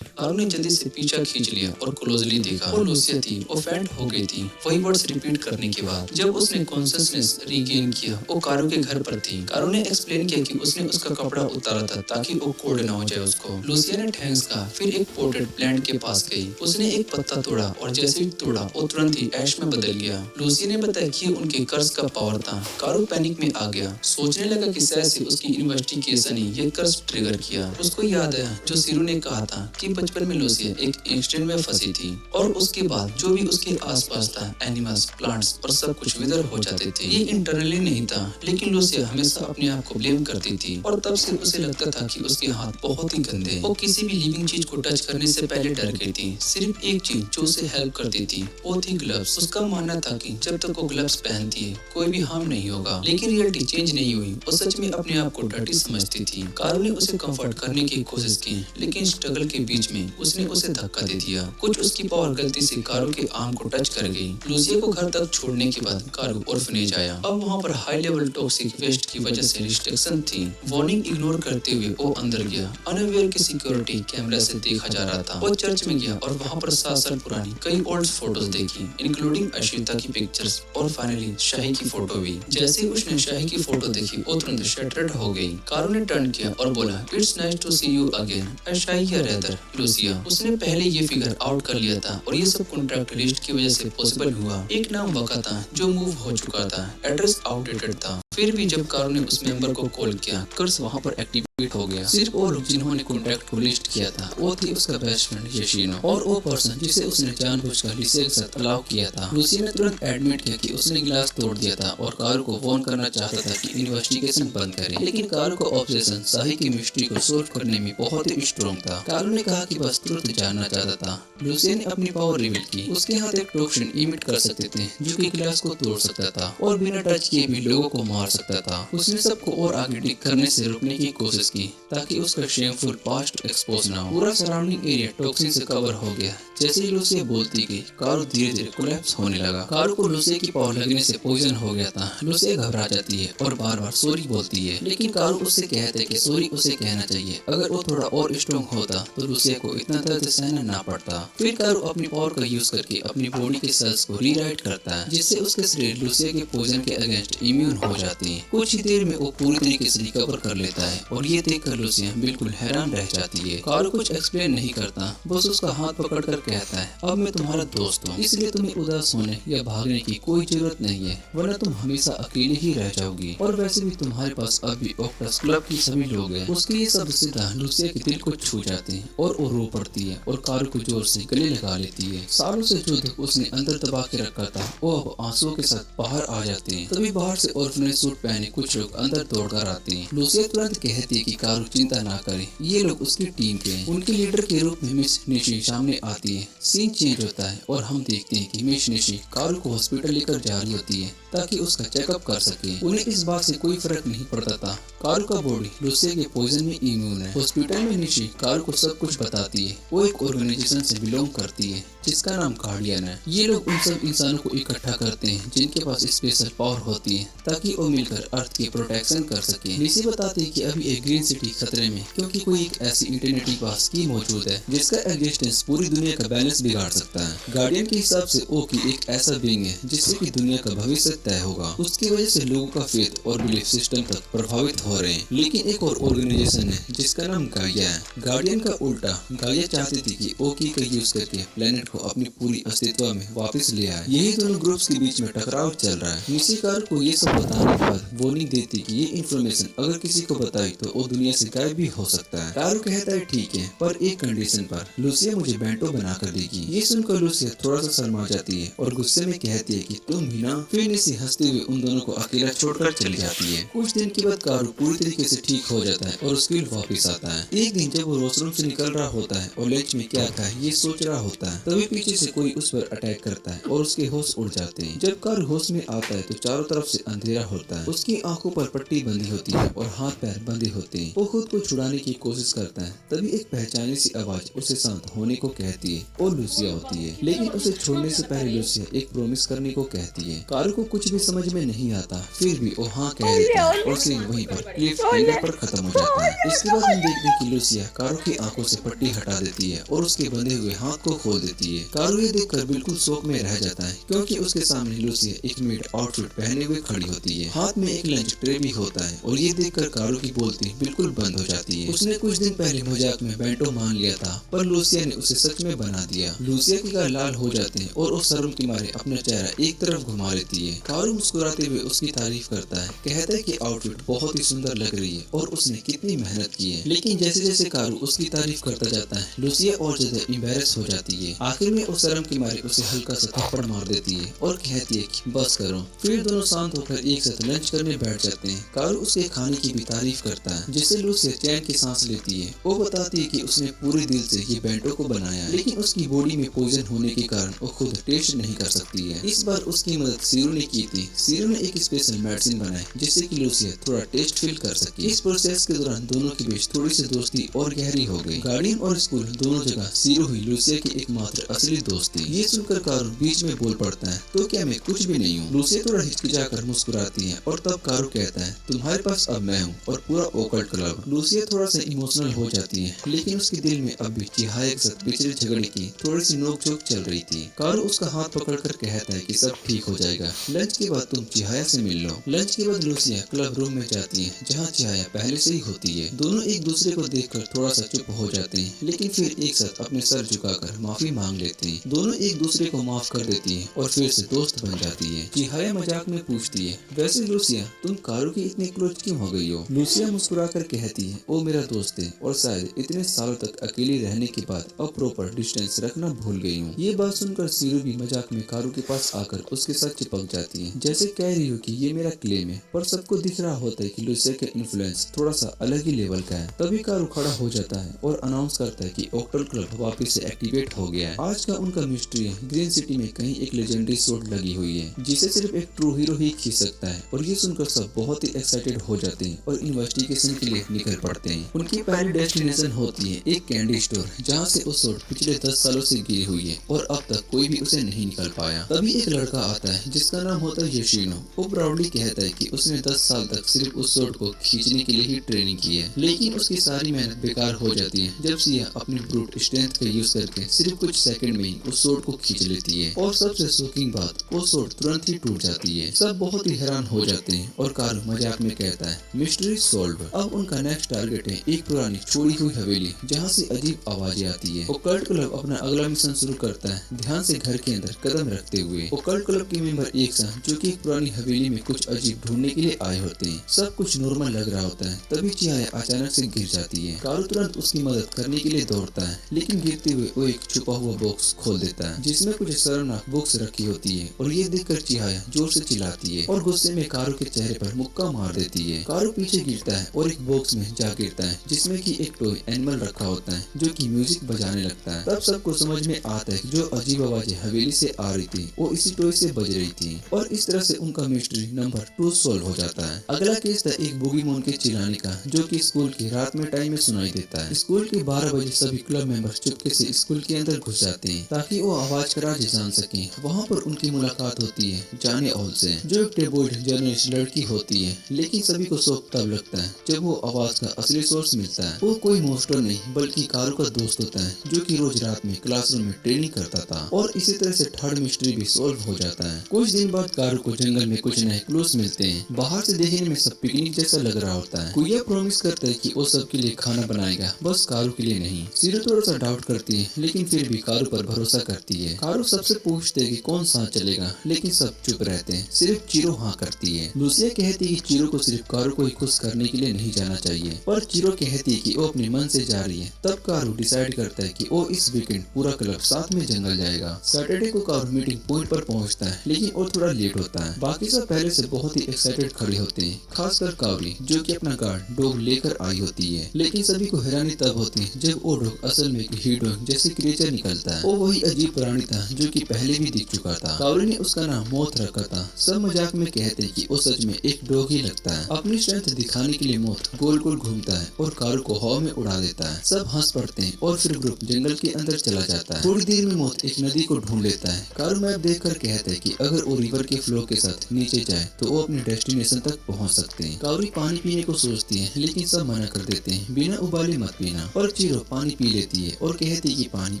कारो ने जल्दी से पीछा खींच लिया और क्लोजली देखा। वो लूसिया थी। वो फेंट हो गई थी। वही वर्ड्स रिपीट करने के बाद जब उसने कॉन्शियसनेस रीगेन किया, वो कारो के घर पर थी। कारो ने एक्सप्लेन किया कि उसने उसका कपड़ा उतारा था ताकि वो कोल्ड ना हो जाए उसको। लूसिया ने थैंक्स कहा, फिर एक पोर्ट्रेट प्लांट के पास गई। उसने एक पत्ता तोड़ा और जैसे ही तोड़ा वो तुरंत ही ऐश में बदल गया। लूसिया ने बताया कि उनके कर्ज का पावर था। कारो पैनिक में आ गया, सोचने लगा कि शायद से उसकी इन्वेस्टिगेशन ही ये कर्ज ट्रिगर किया। उसको याद आया जो सीरू ने कहा था कि बचपन में लूसिया एक एक्सीडेंट में फंसी थी और उसके बाद जो भी उसके आसपास था, एनिमल्स, प्लांट्स और सब कुछ विदर हो जाते थे। ये इंटरनली नहीं था, लेकिन लूसिया हमेशा अपने आप को ब्लेम करती थी और तब से उसे लगता था कि उसके हाथ बहुत ही गंदे। वो किसी भी लिविंग चीज को टच करने से पहले डर गई थी। सिर्फ एक चीज जो उसे हेल्प करती थी वो थी ग्लव्स। उसका मानना था कि जब तक वो ग्लव्स पहनती है कोई भी हार्म नहीं होगा। लेकिन रियलिटी चेंज नहीं हुई। वो सच में अपने आप को डर्टी समझती थी। कारो ने उसे कंफर्ट करने की कोशिश की, लेकिन स्ट्रगल के बीच में उसने उसे धक्का दे दिया। कुछ उसकी पावर गलती से कारो के आर्म को टच कर गई। लूसिया को घर तक छोड़ने के बाद कारो ऑर्फनेज आया। अब वहाँ पर हाई लेवल टॉक्सिक वेस्ट की वजह से रिस्ट्रिक्शन थी। वार्निंग इग्नोर करते हुए वो अंदर गया। अनअवेयर की सिक्योरिटी कैमरा से देखा जा रहा था। वो चर्च में गया और वहाँ पर 7 साल पुरानी कई ओल्ड फोटोज देखी, इंक्लूडिंग अश्विता की पिक्चर्स और फाइनली शाही की फोटो भी। जैसे ही उसने शाही की फोटो देखी वो तुरंत शटर्ड हो गई। कारो ने टर्न किया और बोला, it's nice to see you again Shahi या रेदर लूसिया। उसने पहले ये फिगर आउट कर लिया था और ये सब कॉन्ट्रैक्ट लिस्ट की वजह से पॉसिबल हुआ। एक नाम वका था जो मूव हो चुका था, एड्रेस आउटडेटेड था। फिर भी जब कारो ने उस मेंबर को कॉल किया, कर्स वहाँ पर एक्टिवेट हो गया। सिर्फ वो लोग जिन्होंने कॉन्ट्रैक्ट को लिस्ट किया था वो थी उसका बेस्ट फ्रेंड यशीनो और वो पर्सन जिसे उसने जानबूझकर लिसे के साथ अलाउ किया था। लूसिया ने तुरंत एडमिट किया कि उसने गिलास तोड़ दिया था और कारो को वार्न करना चाहता था कि इन्वेस्टिगेशन बंद करे। लेकिन कारो का ऑब्सेशन शाही की मिस्ट्री को सोल्व करने में बहुत ही स्ट्रॉन्ग था। कारो ने कहा कि बस तुरंत जानना चाहता था। लूसिया ने अपनी पावर रिवील की। उसके हाथ एक टॉक्सिन इमिट कर सकते थे जो कि गिलास को तोड़ सकता था और बिना टच किए भी लोगों को मार सकता था। उसने सबको और आगे डिग करने से रोकने की कोशिश की ताकि उसका शेमफुल पास्ट एक्सपोज ना हो। पूरा सराउंडिंग एरिया टॉक्सिन से कवर हो गया जैसे ही लूसिया बोलती गई, कारू धीरे धीरे कोलैप्स होने लगा। कारू को लूसिया की पावर लगने से पॉइजन हो गया था। लूसिया घबरा जाती है और बार बार सॉरी बोलती है, लेकिन कारू उससे कहता है कि सॉरी उसे कहना चाहिए। अगर वो थोड़ा और स्ट्रॉन्ग होता तो लूसिया को इतना दर्द सहना ना पड़ता। फिर कारू अपनी पावर का यूज करके अपनी बॉडी के सेल्स को रीराइट करता है, जिससे उसके शरीर लूसिया के पॉइजन के अगेंस्ट इम्यून हो जाती है। कुछ ही देर में वो पूरी तरीके से रिकवर कर लेता है और ये देखकर लूसिया बिल्कुल हैरान रह जाती है। कारू कुछ एक्सप्लेन नहीं करता, बस उसका हाथ पकड़कर कहता है, अब मैं तुम्हारा दोस्त हूँ, इसलिए तुम्हें उदास होने या भागने की कोई जरूरत नहीं है, वरना तुम हमेशा अकेले ही रह जाओगी। और वैसे भी तुम्हारे पास अभी ऑक्टस क्लब की सभी लोग हैं। उसके ये सब सीधा लूसिया के दिल को छू जाते हैं और वो रो पड़ती है और कारू को जोर से गले लगा लेती है। सालों से जो दुख उसने अंदर दबा के रखा था वो अब आंसुओं के साथ बाहर आ जाते हैं। तभी बाहर से ऑर्फनेज सूट पहने कुछ लोग अंदर दौड़कर आते हैं। लूसिया तुरंत कहती है कि कारू चिंता ना करे, ये लोग उसकी टीम के हैं। उनके लीडर के रूप में मिस निशी सामने आती है। सीन चेंज होता है और हम देखते हैं कि मिस निशी कारू को हॉस्पिटल लेकर जा रही होती है ताकि उसका चेकअप कर सके। उन्हें इस बात से कोई फर्क नहीं पड़ता था, कारू का बॉडी लूसिया के पॉइजन में इम्यून है। हॉस्पिटल में निशी कारू को सब कुछ बताती है। वो एक ऑर्गेनाइजेशन से बिलोंग करती है जिसका नाम गार्डियन है। ये लोग उन सब इंसानों को इकट्ठा करते हैं जिनके पास स्पेशल पावर होती है ताकि वो मिलकर अर्थ की प्रोटेक्शन कर सके। निशी बताती है कि अभी एक ग्रीन सिटी खतरे में, क्योंकि कोई एक ऐसी इंटरनेट पास स्कीम मौजूद है जिसका एग्जिस्टेंस पूरी दुनिया का बैलेंस बिगाड़ सकता है। गार्डियन के हिसाब से ओ की एक ऐसा बीइंग है जिससे कि दुनिया का भविष्य तय होगा। उसकी वजह से लोगों का फेथ और बिलीफ सिस्टम तक प्रभावित हो रहे हैं। लेकिन एक और ऑर्गेनाइजेशन है जिसका नाम गाइया है। गार्डियन का उल्टा, गाइया चाहती थी कि ओकी का यूज करके प्लेनेट को अपनी पूरी अस्तित्व में वापस ले आए। यही दोनों ग्रुप्स के बीच में टकराव चल रहा है। निशी कारू को ये सब बताने के बाद वार्निंग देती कि ये इन्फॉर्मेशन अगर किसी को बताई तो वो दुनिया से गायब भी हो सकता है। कारू कहता है ठीक है, पर एक कंडीशन पर, लूसिया मुझे बेंटो बना कर देगी। ये सुनकर लूसिया थोड़ा सा शर्मा जाती है और गुस्से में कहती है कि तुम भी ना। फिर निशी हंसते हुए उन दोनों को अकेला छोड़कर चली जाती है। कुछ दिन के बाद कारू पूरी तरीके से ठीक हो जाता है और स्कूल वापस आता है। एक दिन जब वो वॉशरूम से निकल रहा होता है और लंच में क्या खाए ये सोच रहा होता है, तभी पीछे से कोई उस पर अटैक करता है और उसके होश उड़ जाते हैं। जब कारू होश में आता है तो चारों तरफ से अंधेरा होता है। उसकी आंखों पर पट्टी बंधी होती है और हाथ पैर बंधे होते हैं। वो खुद को छुड़ाने की कोशिश करता है, तभी एक पहचानी सी आवाज उसे शांत होने को कहती है और लूसिया होती है। लेकिन उसे छोड़ने से पहले लूसिया एक प्रॉमिस करने को कहती है। कारू को कुछ भी समझ में नहीं आता, फिर भी वो हाँ कह देता है और सीन वहीं पर क्लिफ हैंगर पर खत्म हो जाता है। इसके बाद हम देखते हैं कि लूसिया कारू की आंखों से पट्टी हटा देती है और उसके बंधे हुए हाथ को खोल देती है। कारू ये देखकर बिल्कुल शौक में रह जाता है, क्योंकि उसके सामने लूसिया एक मेड आउटफिट पहने हुए खड़ी होती है। हाथ में एक लंच ट्रे भी होता है और ये देखकर कारू की बोलती बिल्कुल बंद हो जाती है। उसने कुछ दिन पहले मजाक में बेंटो मान लिया था, पर लूसिया ने उसे सच में बना दिया। लूसिया के गाल लाल हो जाते हैं और उस शर्म के मारे अपना चेहरा एक तरफ घुमा लेती है। कारू मुस्कुराते हुए उसकी तारीफ करता है, कहता है कि आउटफिट बहुत ही सुंदर लग रही है और उसने कितनी मेहनत की है। लेकिन जैसे जैसे कारू उसकी तारीफ करता जाता है, लूसिया और ज्यादा एम्बैरेस हो जाती है। आखिर में उस शर्म के मारे उसे हल्का सा थप्पड़ मार देती है और कहती है कि बस करो। फिर दोनों शांत होकर एक साथ लंच करने बैठ जाते हैं। कारू उसके खाने की भी तारीफ करता है, जिससे लूसिया चैन की सांस लेती है। वो बताती है कि उसने पूरे दिल से ये बेंटो को बनाया है, लेकिन उसकी बॉडी में पॉइजन होने के कारण वो खुद टेस्ट नहीं कर सकती है। इस बार उसकी मदद सीरू ने की थी। सीरू ने एक स्पेशल मेडिसिन बनाई जिससे कि लूसिया थोड़ा टेस्ट फील कर सके। इस प्रोसेस के दौरान दोनों के बीच थोड़ी सी दोस्ती और गहरी हो गई। गार्डियन और स्कूल दोनों जगह सीरू ही लूसिया की एकमात्र असली दोस्त थी। ये सुनकर कारू बीच में बोल पड़ता है, तो क्या मैं कुछ भी नहीं हूँ? लूसिया थोड़ा हिचकिचाकर मुस्कुराती है और तब कारू कहता है, तुम्हारे पास अब मैं हूँ और पूरा ओकल्ट क्लब। लूसिया थोड़ा सा इमोशनल हो जाती है, लेकिन उसके दिल में अब भी चिहाया के साथ पिछले झगड़े की थोड़ी सी नोकझोंक चल रही थी। कारू उसका हाथ पकड़कर कहता है कि सब ठीक हो जाएगा, लंच के बाद तुम चिहाया से मिल लो। लंच के बाद लूसिया क्लब रूम में जाती है जहाँ चिहाया पहले से ही होती है। दोनों एक दूसरे को देखकर थोड़ा सा चुप हो जाते हैं, लेकिन फिर एक साथ अपने सर झुकाकर माफी मांग लेते हैं। दोनों एक दूसरे को माफ कर देती है और फिर से दोस्त बन जाती है। चिहाया मजाक में पूछती है, वैसे लूसिया तुम कारू की इतनी क्लोज क्यों हो गई हो? लूसिया मुस्कुराकर कहती है, वो मेरा दोस्त है और शायद इतने सालों तक अकेली रहने के बाद अब प्रॉपर डिस्टेंस रखना भूल गई हूँ। ये बात सुनकर सीरू भी मजाक में कारू के पास आकर उसके साथ चिपक जाती है। जाती है। जैसे कह रही हो कि ये मेरा क्लेम है, पर सबको दिख रहा होता है कि लूसिया का इन्फ्लुएंस थोड़ा सा अलग ही लेवल का है। तभी कारू खड़ा हो जाता है और अनाउंस करता है कि ऑक्टल क्लब वापस से एक्टिवेट हो गया है। आज का उनका मिस्ट्री है, ग्रीन सिटी में कहीं एक लेजेंडरी सोर्ड लगी हुई है जिसे सिर्फ एक ट्रू हीरो ही खींच सकता है। और ये सुनकर सब बहुत ही एक्साइटेड हो जाते हैं और इन्वेस्टिगेशन के लिए निकल पड़ते हैं। उनकी पहली डेस्टिनेशन होती है एक कैंडी स्टोर, जहाँ से वो सोर्ड पिछले 10 सालों से गिरी हुई है और अब तक कोई भी उसे नहीं निकाल पाया। तभी एक लड़का आता है जिसका नाम होता है योशिनो। वो प्राउडली कहता है कि उसने 10 साल तक सिर्फ उस सोर्ड को खींचने के लिए ही ट्रेनिंग की है, लेकिन उसकी सारी मेहनत बेकार हो जाती है जब सिया अपनी ब्रूट स्ट्रेंथ का यूज करके सिर्फ कुछ सेकंड में ही उस सोर्ड को खींच लेती है। और सबसे शॉकिंग बात, वो सोर्ड तुरंत ही टूट जाती है। सब बहुत ही हैरान हो जाते हैं और कारू मजाक में कहता है मिस्ट्री सॉल्व। अब उनका नेक्स्ट टारगेट है एक पुरानी छोड़ी हुई हवेली जहाँ से अजीब आवाजें आती है। ओकल्ट क्लब अपना अगला मिशन शुरू करता है, ध्यान से घर के अंदर कदम रखते हुए। ओकल्ट क्लब के मेंबर एक साथ जो कि एक पुरानी हवेली में कुछ अजीब ढूंढने के लिए आए होते हैं। सब कुछ नॉर्मल लग रहा होता है, तभी चिहाया अचानक से गिर जाती है। कारू तुरंत उसकी मदद करने के लिए दौड़ता है, लेकिन गिरते हुए वो एक छुपा हुआ बॉक्स खोल देता है जिसमें कुछ शर्मनाक बुक्स रखी होती है। और ये देखकर चिहाया जोर से चिल्लाती है और गुस्से में कारू के चेहरे पर मुक्का मार देती है। कारू पीछे गिरता है और एक बॉक्स में जा गिरता है जिसमें कि एक टॉय एनिमल रखा होता है जो कि म्यूजिक बजाने लगता है। तब सबको समझ में आता है कि जो अजीब आवाजें हवेली से आ रही थी वो इसी टॉय से बज रही थी। और इस तरह से उनका मिस्ट्री नंबर 2 सॉल्व हो जाता है। अगला केस था एक बुगी मून के चिल्लाने का जो कि स्कूल की रात में टाइम में सुनाई देता है। स्कूल के 12 बजे सभी क्लब मेंबर्स चुपके से स्कूल के अंदर घुस जाते हैं ताकि वो आवाज का राज जान सके। वहाँ पर उनकी मुलाकात होती है जाने ऑल से, जो एक टेबल्ड जर्नलिस्ट लड़की होती है। लेकिन सभी को शौक तब लगता है जब वो आवाज का असली सोर्स मिलता है। वो कोई मोस्टर नहीं बल्कि कारू का दोस्त होता है जो कि रोज रात में क्लासरूम में ट्रेनिंग करता था। और इसी तरह से थर्ड मिस्ट्री भी सॉल्व हो जाता है। कुछ दिन बाद कारू को जंगल में कुछ नए क्लूज मिलते हैं। बाहर से देखने में सब पिकनिक जैसा लग रहा होता है। कुया प्रॉमिस करता है कि वो सबके लिए खाना बनाएगा, बस कारू के लिए नहीं। सीरो थोड़ा सा डाउट करती है लेकिन फिर भी कारू पर भरोसा करती है। कारू सबसे पूछते है कि कौन साथ चलेगा, लेकिन सब चुप रहते हैं, सिर्फ चिरो हाँ करती है। लूसिया कहती है कि चिरो को सिर्फ कारू को ही खुश करने के लिए नहीं जाना चाहिए, पर चिरो कहती है कि वो अपने मन से जा रही है। तब कारू डिसाइड करता है कि वो इस वीकेंड पूरा क्लब साथ में जंगल जाएगा। सैटरडे को कारू मीटिंग पॉइंट पर पहुंचता है लेकिन वो थोड़ा लेट होता है। बाकी सब पहले से बहुत ही एक्साइटेड खड़े होते हैं, खासकर कावरी जो कि अपना गार्ड डॉग लेकर आई होती है। लेकिन सभी को हैरानी तब होती है जब वो डॉग असल में हीट डॉग जैसे क्रिएचर निकलता है। वो वही अजीब प्राणी था जो कि पहले भी दिख चुका था। कावरी ने उसका नाम मौत रखा था। सब मजाक में कहते हैं कि वो सच में एक डॉग ही लगता है। अपनी स्ट्रेंथ दिखाने के लिए मौत गोल गोल घूमता है और कारू को हवा में उड़ा देता है। सब हंस पड़ते हैं और फिर ग्रुप जंगल के अंदर चला जाता है। थोड़ी देर में मौत एक नदी को ढूंढ लेता है। कारू मैप देखकर कहता है कि अगर वो रिवर के फ्लो के साथ नीचे जाए तो वो अपने डेस्टिनेशन तक पहुंच सकते हैं। कावरी पानी पीने को सोचती है लेकिन सब मना कर देते हैं, बिना उबाले मत पीना। और चिरो पानी पी लेती है और कहती है कि पानी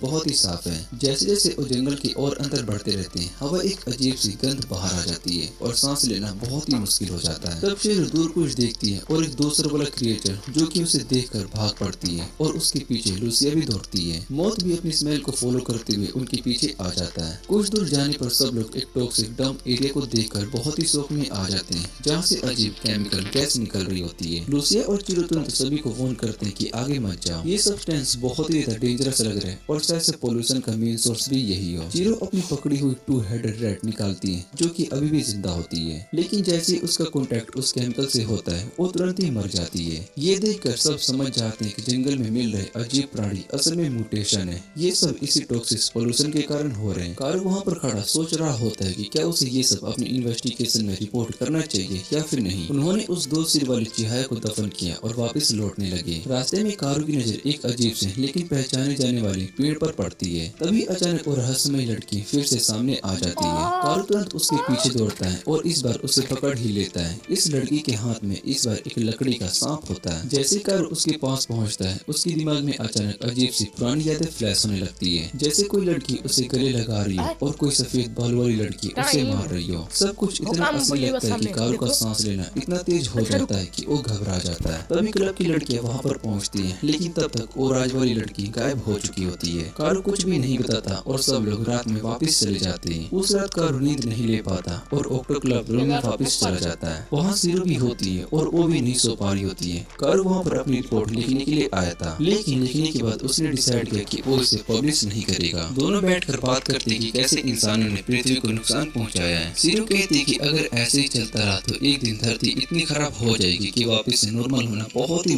बहुत ही साफ है। जैसे जैसे वो जंगल के और अंदर बढ़ते रहते हैं, हवा एक अजीब सी गंध बाहर आ जाती है और सांस लेना बहुत ही मुश्किल हो जाता है। तब चिरो दूर कुछ देखती है और एक दूसरा वाला क्रिएचर जो कि उसे देखकर भाग पड़ती है और उसके पीछे लूसिया भी दौड़ती है। मौत भी अपनी स्मेल को फॉलो करते हुए उनके पीछे आ जाता है। कुछ दूर जाने पर सब लोग एक टॉक्सिक डंप एरिया को देखकर बहुत ही शौक में आ जाते हैं जहाँ से अजीब केमिकल गैस निकल रही होती है। लूसिया और चिरो तुरंत सभी को वार्न करते हैं कि आगे मत जाओ, ये सब्सटेंस बहुत ही ज्यादा डेंजरस लग रहा है और शायद से पोल्यूशन का मेन सोर्स भी यही हो। चिरो अपनी पकड़ी हुई 2-हेडेड रैट निकालती है जो कि अभी भी जिंदा होती है, लेकिन जैसे ही उसका कॉन्टेक्ट उस केमिकल से होता है वो तुरंत ही मर जाती है। ये देखकर सब समझ जाते हैं कि जंगल में मिल रहे अजीब प्राणी असल में म्यूटेशन है। ये सब इसी टॉक्सिक पोल्यूशन के कारण हो रहे हैं। कारू वहाँ पर खड़ा सोच रहा होता है कि क्या उसे ये सब अपनी इन्वेस्टिगेशन में रिपोर्ट करना चाहिए या फिर नहीं। उन्होंने उस 2 सिर वाली चिहाया को दफन किया और वापस लौटने लगे। रास्ते में कारू की नजर एक अजीब से लेकिन पहचाने जाने वाली पेड़ पर पड़ती है। तभी अचानक वो रहस्यमय लड़की फिर से सामने आ जाती है। कारू तुरंत उसके पीछे दौड़ता है और इस बार उसे पकड़ ही लेता है। इस लड़की के हाथ में इस बार एक लकड़ी का सांप होता है। जैसे कारू उसके पास पहुंचता है उसके दिमाग में अचानक अजीब सी पुरानी यादें फ्लैश होने लगती है, जैसे कोई लड़की उसे गले लगा रही हो और कोई सफेद बाल वाली लड़की उसे मार रही हो। सब कुछ इतना असली लगता है कि कारू का सांस लेना इतना तेज हो जाता है कि वो घबरा जाता है। तभी क्लब की लड़कियां वहाँ पर पहुँचती है लेकिन तब तक वो राज वाली लड़की गायब हो चुकी होती है। कारू कुछ भी नहीं बताता और सब लोग रात में वापस चले जाते हैं। उस रात कारू नींद नहीं ले पाता और ऑक्टो क्लब रूम में वापस चला जाता है। वहाँ सीरो भी होती है और वो भी नहीं सो पा रही होती है। कारू वहाँ पर अपनी रिपोर्ट लिखने के लिए आया था, लेकिन लिखने के बाद उसने डिसाइड किया कि वो इसे पब्लिश नहीं करेगा। दोनों बैठकर बात करते हैं कि कैसे इंसानों ने पृथ्वी को नुकसान पहुंचाया है है। जीरो कहती है कि अगर ऐसे ही चलता रहा तो एक दिन धरती इतनी खराब हो जाएगी कि वापस से नॉर्मल होना बहुत ही